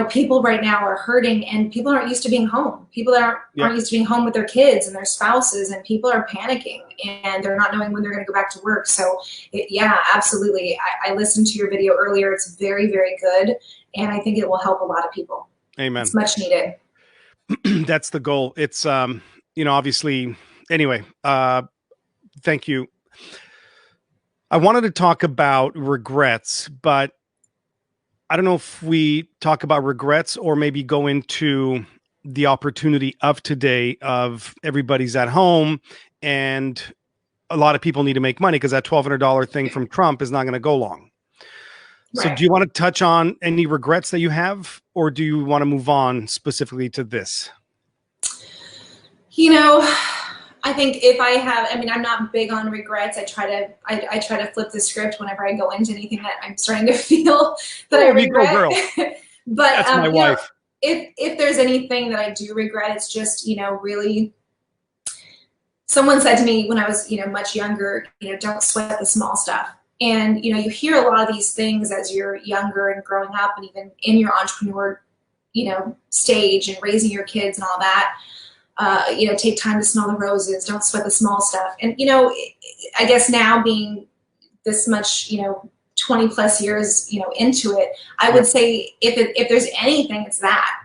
people right now are hurting, and people aren't used to being home. People aren't used to being home with their kids and their spouses, and people are panicking, and they're not knowing when they're going to go back to work. So yeah, absolutely. I listened to your video earlier. It's very, very good. And I think it will help a lot of people. Amen. It's much needed. That's the goal. It's, obviously, anyway, thank you. I wanted to talk about regrets, but I don't know if we talk about regrets or maybe go into the opportunity of today of everybody's at home and a lot of people need to make money, because that $1,200 thing from Trump is not going to go long. Right. So do you want to touch on any regrets that you have, or do you want to move on specifically to this? I think if I have, I'm not big on regrets. I try to flip the script whenever I go into anything that I'm starting to feel that I regret. Girl. But that's my wife. If there's anything that I do regret, it's just, really, someone said to me when I was, much younger, don't sweat the small stuff. And, you hear a lot of these things as you're younger and growing up, and even in your entrepreneur, stage and raising your kids and all that. Take time to smell the roses, don't sweat the small stuff. And, I guess now being this much, 20 plus years, into it, I would say if there's anything, it's that,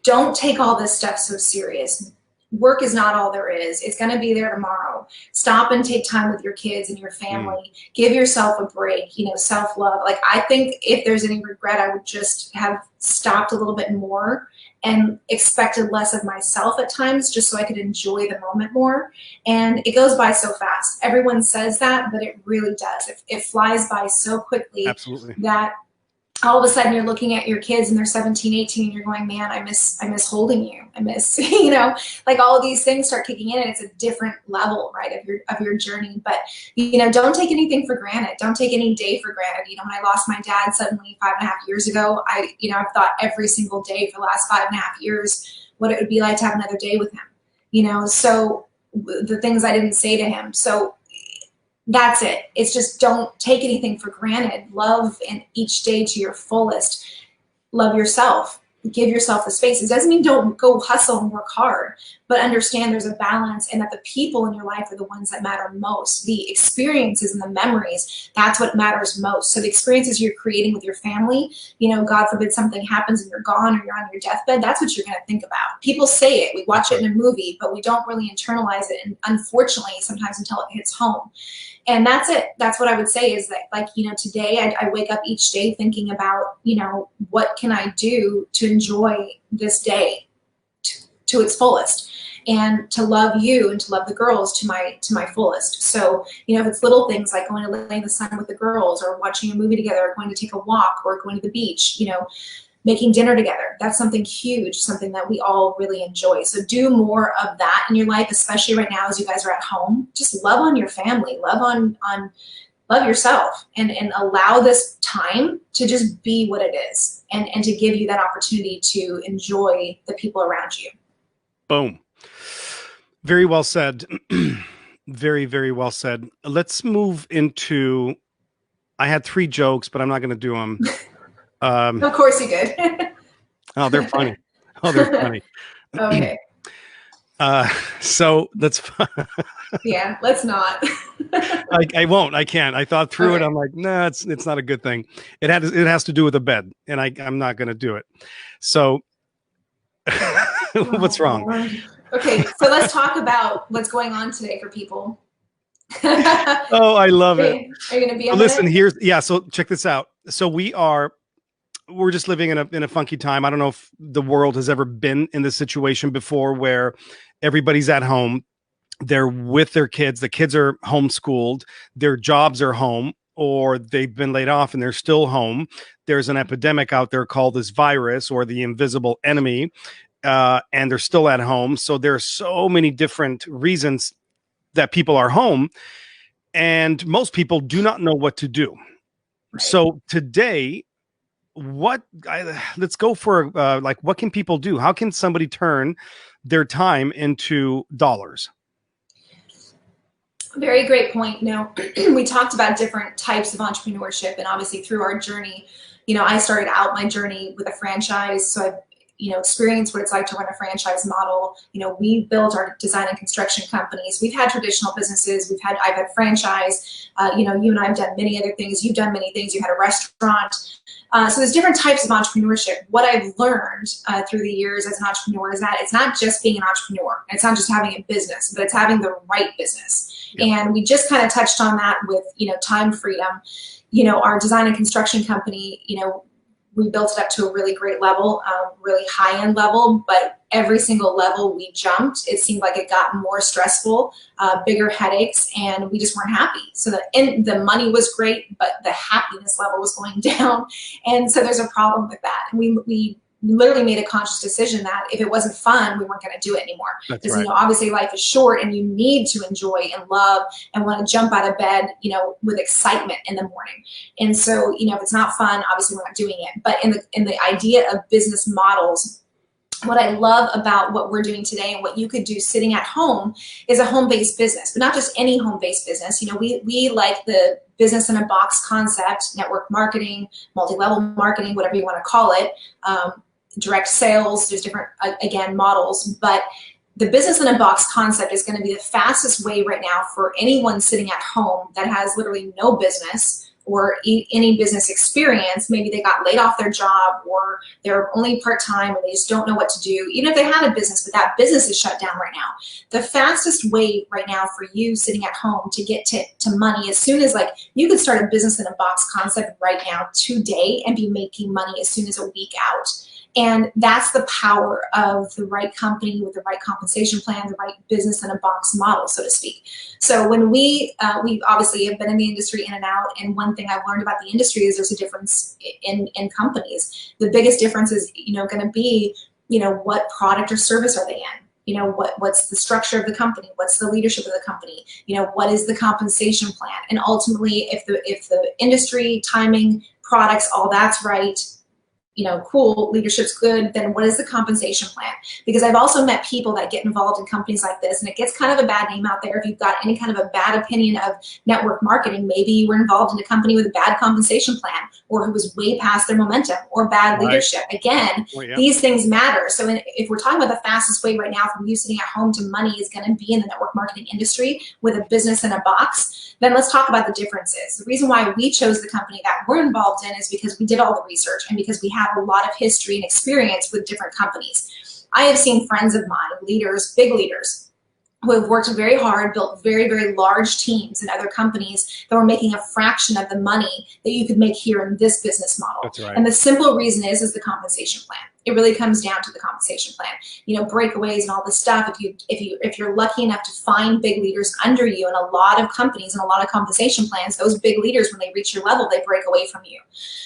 don't take all this stuff so serious. work is not all there is. It's going to be there tomorrow. Stop and take time with your kids and your family. Give yourself a break, self-love. Like, I think if there's any regret, I would just have stopped a little bit more and expected less of myself at times, just so I could enjoy the moment more. And it goes by so fast. Everyone says that, but it really does. It flies by so quickly. Absolutely. That all of a sudden you're looking at your kids and they're 17, 18, and you're going, man, I miss holding you. I miss, like all of these things start kicking in, and it's a different level, right, of your journey. But, don't take anything for granted. Don't take any day for granted. When I lost my dad suddenly 5.5 years ago, I've thought every single day for the last 5.5 years what it would be like to have another day with him, so the things I didn't say to him. So that's it. It's just, don't take anything for granted. Love in each day to your fullest. Love yourself. Give yourself the space. It doesn't mean don't go hustle and work hard, but understand there's a balance, and that the people in your life are the ones that matter most. The experiences and the memories, that's what matters most. So the experiences you're creating with your family, God forbid something happens and you're gone or you're on your deathbed, that's what you're going to think about. People say it, we watch it in a movie, but we don't really internalize it, and unfortunately sometimes until it hits home. And that's it. That's what I would say, is that, like, today I wake up each day thinking about, what can I do to enjoy this day to its fullest, and to love you and to love the girls to my fullest. So, if it's little things like going to lay in the sun with the girls, or watching a movie together, or going to take a walk, or going to the beach, making dinner together, that's something huge, something that we all really enjoy. So do more of that in your life, especially right now as you guys are at home. Just love on your family, love yourself, and allow this time to just be what it is, and to give you that opportunity to enjoy the people around you. Boom. Very well said. Very, very well said. Let's move into, I had 3 jokes, but I'm not going to do them. Of course you did. Oh, they're funny. Oh, they're funny. Okay. So let's. Yeah, let's not. I won't. I can't. I thought through it. I'm like, nah, it's not a good thing. It has to do with a bed, and I'm not going to do it. So, what's wrong? Okay, so let's talk about what's going on today for people. Oh, I love it. Are you going to be? Listen, so check this out. So we're just living in a funky time. I don't know if the world has ever been in this situation before, where everybody's at home, they're with their kids, the kids are homeschooled, their jobs are home, or they've been laid off and they're still home. There's an epidemic out there called this virus, or the invisible enemy, and they're still at home. So there are so many different reasons that people are home, and most people do not know what to do. Right. So today, let's go for what can people do? How can somebody turn their time into dollars? Very great point. We talked about different types of entrepreneurship, and obviously through our journey, I started out my journey with a franchise. So I've, experienced what it's like to run a franchise model. We built our design and construction companies. We've had traditional businesses. I've had franchise. You and I have done many other things. You've done many things. You had a restaurant. So there's different types of entrepreneurship. What I've learned through the years as an entrepreneur is that it's not just being an entrepreneur. It's not just having a business, but it's having the right business. Yep. And we just kind of touched on that with, time freedom. Our design and construction company, we built it up to a really great level, really high-end level, but every single level we jumped, it seemed like it got more stressful, bigger headaches, and we just weren't happy. So the money was great, but the happiness level was going down. And so there's a problem with that. And we literally made a conscious decision that if it wasn't fun, we weren't going to do it anymore. Because, right. Obviously life is short, and you need to enjoy and love and want to jump out of bed, with excitement in the morning. And so, if it's not fun, obviously we're not doing it. But in the idea of business models, what I love about what we're doing today and what you could do sitting at home is a home-based business, but not just any home-based business. We like the business in a box concept, network marketing, multi-level marketing, whatever you want to call it, direct sales. There's different, again, models, but the business in a box concept is going to be the fastest way right now for anyone sitting at home that has literally no business or any business experience, maybe they got laid off their job, or they're only part-time, or they just don't know what to do. Even if they had a business, but that business is shut down right now. The fastest way right now for you sitting at home to get to money, as soon as, like, you could start a business in a box concept right now today and be making money as soon as a week out. And that's the power of the right company with the right compensation plan, the right business in a box model, so to speak. So when we obviously have been in the industry in and out, and one thing I've learned about the industry is there's a difference in companies. The biggest difference is, going to be, what product or service are they in? What's the structure of the company? What's the leadership of the company? What is the compensation plan? And ultimately, if the industry, timing, products, all that's right, cool, leadership's good, then what is the compensation plan? Because I've also met people that get involved in companies like this, and it gets kind of a bad name out there. If you've got any kind of a bad opinion of network marketing, maybe you were involved in a company with a bad compensation plan, or who was way past their momentum, or bad leadership. Again, these things matter. So if we're talking about the fastest way right now from you sitting at home to money is going to be in the network marketing industry with a business in a box, then let's talk about the differences. The reason why we chose the company that we're involved in is because we did all the research, and because we have a lot of history and experience with different companies. I have seen friends of mine, leaders, big leaders, who have worked very hard, built very, very large teams in other companies that were making a fraction of the money that you could make here in this business model. That's right. And the simple reason is the compensation plan. It really comes down to the compensation plan. Breakaways and all this stuff. If you're lucky enough to find big leaders under you, in a lot of companies and a lot of compensation plans, those big leaders, when they reach your level, they break away from you.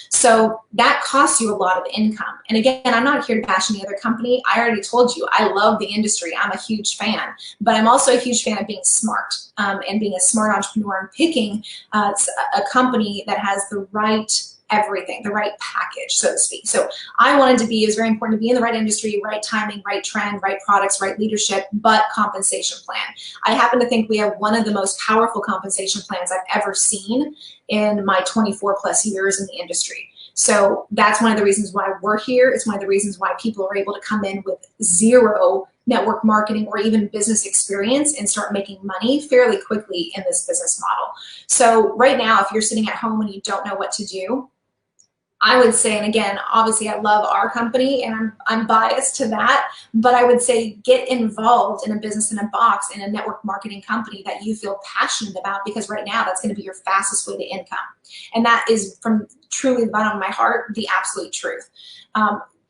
So that costs you a lot of income. And again, I'm not here to bash any other company. I already told you, I love the industry. I'm a huge fan, but I'm also a huge fan of being smart and being a smart entrepreneur and picking a company that has the right everything, the right package, so to speak. So it was very important to be in the right industry, right timing, right trend, right products, right leadership, but compensation plan. I happen to think we have one of the most powerful compensation plans I've ever seen in my 24 plus years in the industry. So that's one of the reasons why we're here. It's one of the reasons why people are able to come in with zero network marketing or even business experience and start making money fairly quickly in this business model. So right now, if you're sitting at home and you don't know what to do, I would say, and again, obviously I love our company and I'm biased to that, but I would say get involved in a business in a box, in a network marketing company that you feel passionate about, because right now that's going to be your fastest way to income. And that is, from truly the bottom of my heart, the absolute truth.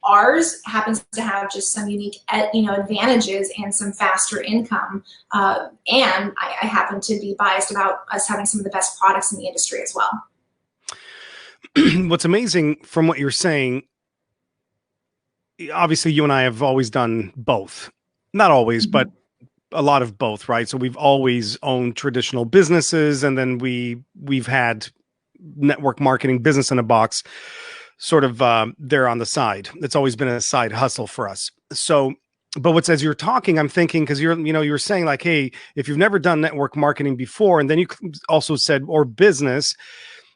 Ours happens to have just some unique, advantages and some faster income. And I happen to be biased about us having some of the best products in the industry as well. What's amazing from what you're saying, obviously you and I have always done both. Not always, but a lot of both, right? So we've always owned traditional businesses, and then we've had network marketing, business in a box, sort of there on the side. It's always been a side hustle for us. So, but as you're talking, I'm thinking, because you're saying like, hey, if you've never done network marketing before, and then you also said, or business.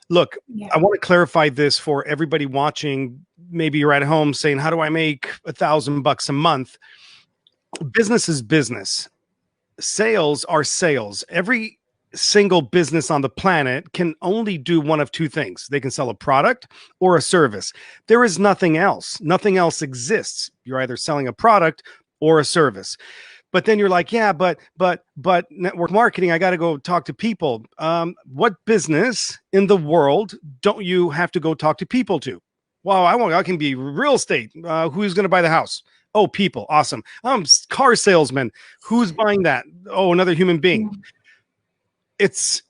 Look, I want to clarify this for everybody watching. Maybe you're at home saying, how do I make $1,000 a month? Business is business. Sales are sales. Every single business on the planet can only do one of two things. They can sell a product or a service. There is nothing else. Nothing else exists. You're either selling a product or a service. But then you're like, yeah, but network marketing, I got to go talk to people. What business in the world don't you have to go talk to people to? Well, I can be real estate. Who's going to buy the house? Oh, people. Awesome. Car salesman. Who's buying that? Oh, another human being. It's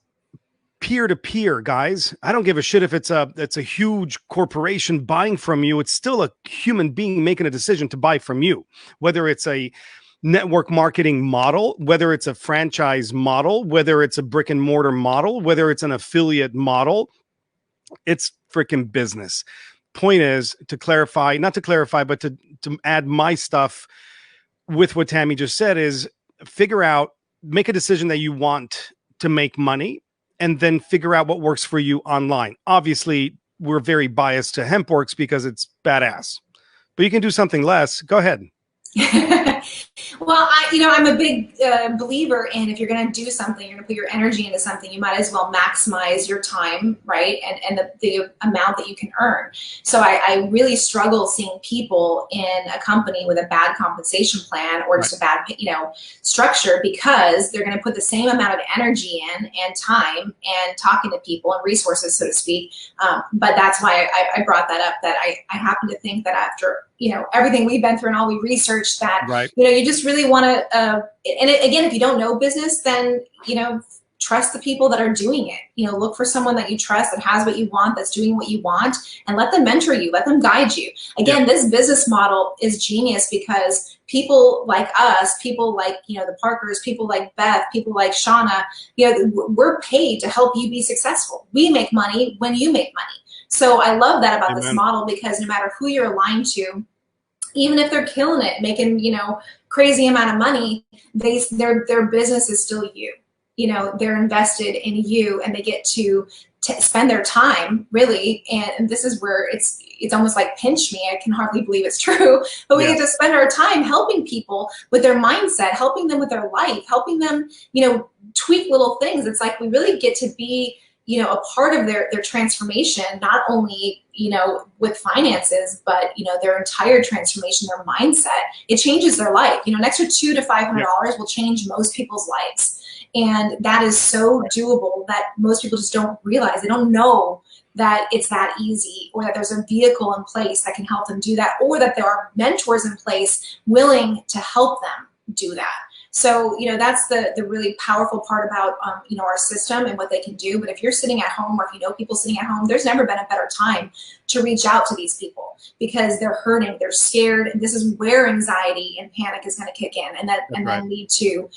peer-to-peer, guys. I don't give a shit if it's a huge corporation buying from you. It's still a human being making a decision to buy from you, whether it's a network marketing model, whether it's a franchise model, whether it's a brick and mortar model, whether it's an affiliate model. It's freaking business. Point is to clarify, not to clarify, but to add my stuff with what Tammy just said, is figure out, make a decision that you want to make money, and then figure out what works for you online. Obviously, we're very biased to HempWorks because it's badass, but you can do something less. Go ahead. Well, I'm a big believer in, if you're going to do something, you're going to put your energy into something, you might as well maximize your time, right? And the amount that you can earn. So I really struggle seeing people in a company with a bad compensation plan or just a bad, structure, because they're going to put the same amount of energy in and time and talking to people and resources, so to speak. But that's why I brought that up, that I happen to think that after, everything we've been through and all we researched, that, you just really want to, and again, if you don't know business, then, trust the people that are doing it. Look for someone that you trust, that has what you want, that's doing what you want, and let them mentor you, let them guide you. Again, this business model is genius, because people like us, people like, the Parkers, people like Beth, people like Shauna, we're paid to help you be successful. We make money when you make money. So I love that about this model, because no matter who you're aligned to, even if they're killing it, making, crazy amount of money, their business is still you. They're invested in you, and they get to spend their time, really. And this is where it's almost like pinch me. I can hardly believe it's true, but we get to spend our time helping people with their mindset, helping them with their life, helping them, tweak little things. It's like we really get to be, a part of their transformation, not only, with finances, but, their entire transformation, their mindset. It changes their life. An extra $200 to $500 will change most people's lives. And that is so doable that most people just don't realize. They don't know that it's that easy, or that there's a vehicle in place that can help them do that, or that there are mentors in place willing to help them do that. So, that's the really powerful part about, our system and what they can do. But if you're sitting at home, or if you know people sitting at home, there's never been a better time to reach out to these people, because they're hurting, they're scared. And this is where anxiety and panic is going to kick in, and then lead to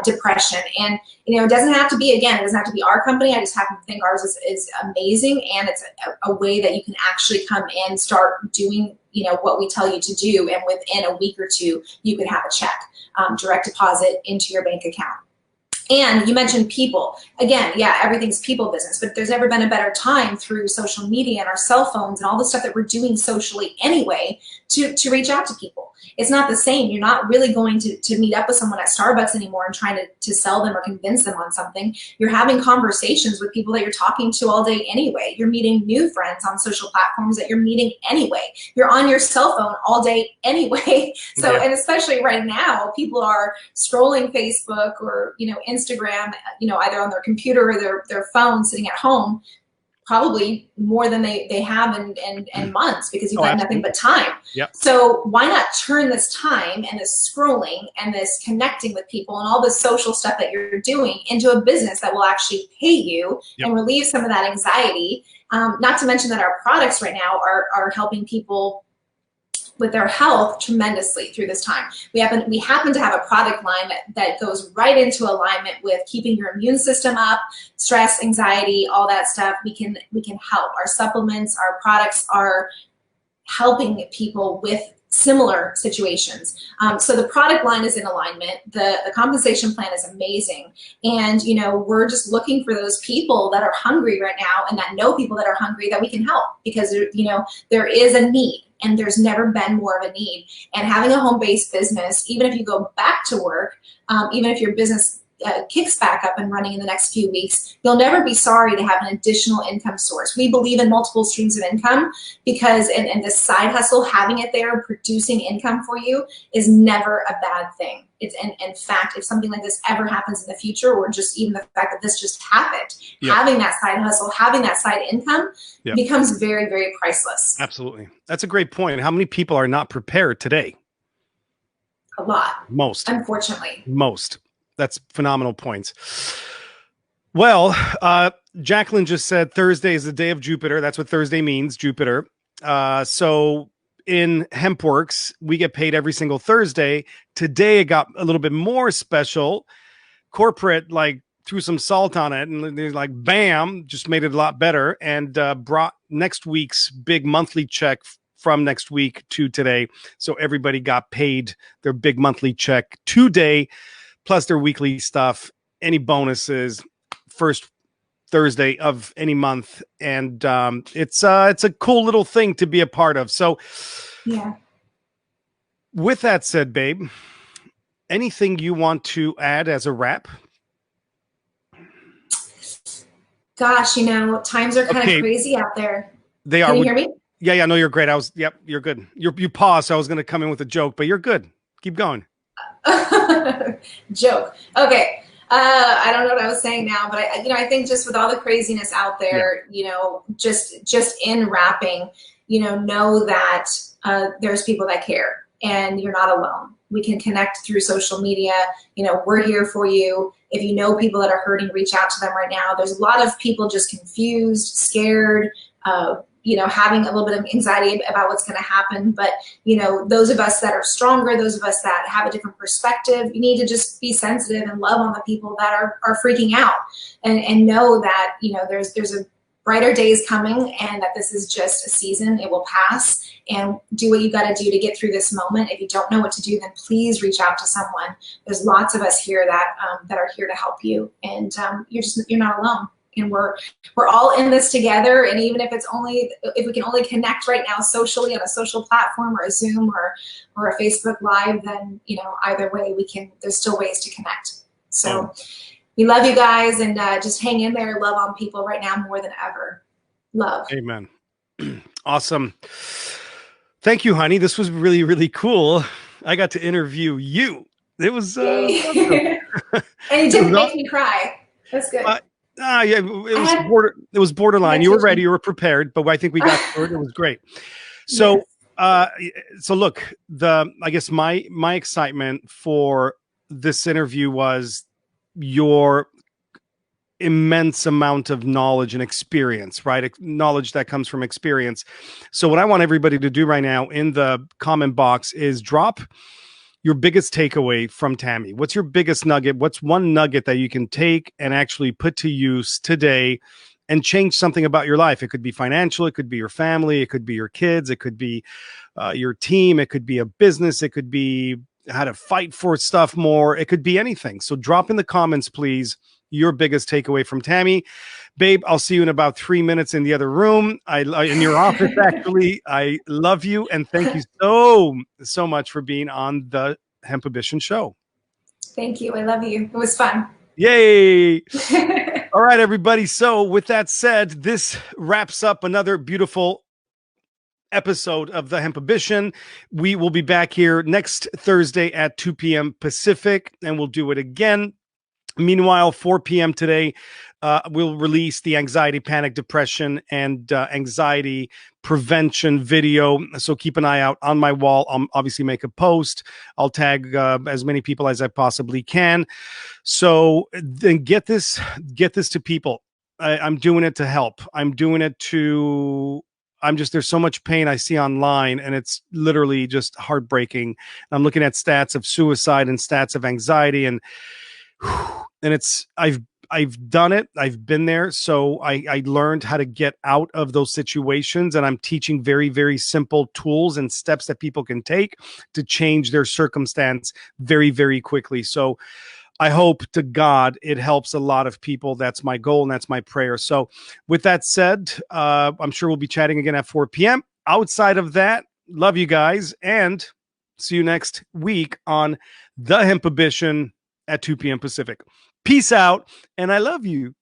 depression. And, it doesn't have to be, again, it doesn't have to be our company. I just happen to think ours is amazing. And it's a way that you can actually come in, start doing, what we tell you to do. And within a week or two, you could have a check, direct deposit into your bank account. And you mentioned people. Again, everything's people business, but there's never been a better time through social media and our cell phones and all the stuff that we're doing socially anyway to reach out to people. It's not the same. You're not really going to meet up with someone at Starbucks anymore and trying to sell them or convince them on something. You're having conversations with people that you're talking to all day anyway. You're meeting new friends on social platforms that you're meeting anyway. You're on your cell phone all day anyway. So, and especially right now, people are scrolling Facebook or, Instagram, either on their computer or their phone, sitting at home, probably more than they have in months, because you've got nothing but time. So why not turn this time and this scrolling and this connecting with people and all this social stuff that you're doing into a business that will actually pay you and relieve some of that anxiety? Not to mention that our products right now are helping people with their health tremendously through this time. We happen to have a product line that goes right into alignment with keeping your immune system up, stress, anxiety, all that stuff. We can help. Our supplements, our products are helping people with similar situations. So the product line is in alignment. The compensation plan is amazing. And, we're just looking for those people that are hungry right now, and that know people that are hungry that we can help, because, there is a need. And there's never been more of a need. And having a home-based business, even if you go back to work, even if your business kicks back up and running in the next few weeks, you'll never be sorry to have an additional income source. We believe in multiple streams of income, because and the side hustle, having it there, producing income for you, is never a bad thing. It's in fact, if something like this ever happens in the future, or just even the fact that this just happened, having that side hustle, having that side income becomes very, very priceless. Absolutely. That's a great point. How many people are not prepared today? A lot. Most. Unfortunately. Most. That's phenomenal points. Well, Jacqueline just said Thursday is the day of Jupiter. That's what Thursday means, Jupiter. So in HempWorks, we get paid every single Thursday. Today, it got a little bit more special. Corporate, threw some salt on it, and they're like, bam, just made it a lot better, and brought next week's big monthly check from next week to today. So everybody got paid their big monthly check today, plus their weekly stuff, any bonuses, first Thursday of any month. And it's a cool little thing to be a part of. So with that said, babe, anything you want to add as a wrap? Gosh, times are kind of crazy out there. They are. Can you hear me? Yeah, no, you're great. Yep, you're good. You paused, so I was going to come in with a joke, but you're good. Keep going. Joke. Okay. I don't know what I was saying now, but I think just with all the craziness out there, just in wrapping, know that there's people that care and you're not alone. We can connect through social media. We're here for you. If you know people that are hurting, reach out to them right now. There's a lot of people just confused, scared, having a little bit of anxiety about what's going to happen. But, those of us that are stronger, those of us that have a different perspective, you need to just be sensitive and love on the people that are freaking out and know that, there's a brighter days coming and that this is just a season. It will pass, and do what you got to do to get through this moment. If you don't know what to do, then please reach out to someone. There's lots of us here that are here to help you, and you're not alone. And we're all in this together. And even if we can only connect right now socially on a social platform or a Zoom or a Facebook Live, then either way there's still ways to connect. So we love you guys, and just hang in there. Love on people right now more than ever. Love. Amen. Awesome. Thank you, honey. This was really, really cool. I got to interview you. It was awesome. And you didn't make me cry. That's good. Yeah, it was borderline. You were ready, you were prepared, but I think we got through it. It was great. So, so look, I guess my excitement for this interview was your immense amount of knowledge and experience, right? Knowledge that comes from experience. So what I want everybody to do right now in the comment box is drop your biggest takeaway from Tammy. What's your biggest nugget? What's one nugget that you can take and actually put to use today and change something about your life? It could be financial. It could be your family. It could be your kids. It could be your team. It could be a business. It could be how to fight for stuff more. It could be anything. So drop in the comments, please, your biggest takeaway from Tammy. Babe, I'll see you in about 3 minutes in the other room. In your office, actually. I love you, and thank you so much for being on the Hemp-Ibition Show. Thank you. I love you. It was fun. Yay. All right, everybody. So with that said, this wraps up another beautiful episode of the Hemp-Ibition. We will be back here next Thursday at 2 p.m. Pacific, and we'll do it again. Meanwhile, 4 p.m. today, we'll release the anxiety, panic, depression, and anxiety prevention video. So keep an eye out on my wall. I'll obviously make a post. I'll tag as many people as I possibly can. So then get this to people. I'm doing it to help. I'm doing it to... there's so much pain I see online, and it's literally just heartbreaking. I'm looking at stats of suicide and stats of anxiety, and I've done it. I've been there. So I learned how to get out of those situations, and I'm teaching very, very simple tools and steps that people can take to change their circumstance very, very quickly. So I hope to God it helps a lot of people. That's my goal, and that's my prayer. So with that said, I'm sure we'll be chatting again at 4 p.m. Outside of that, love you guys, and see you next week on the Hemp-Ibition at 2 p.m. Pacific. Peace out, and I love you.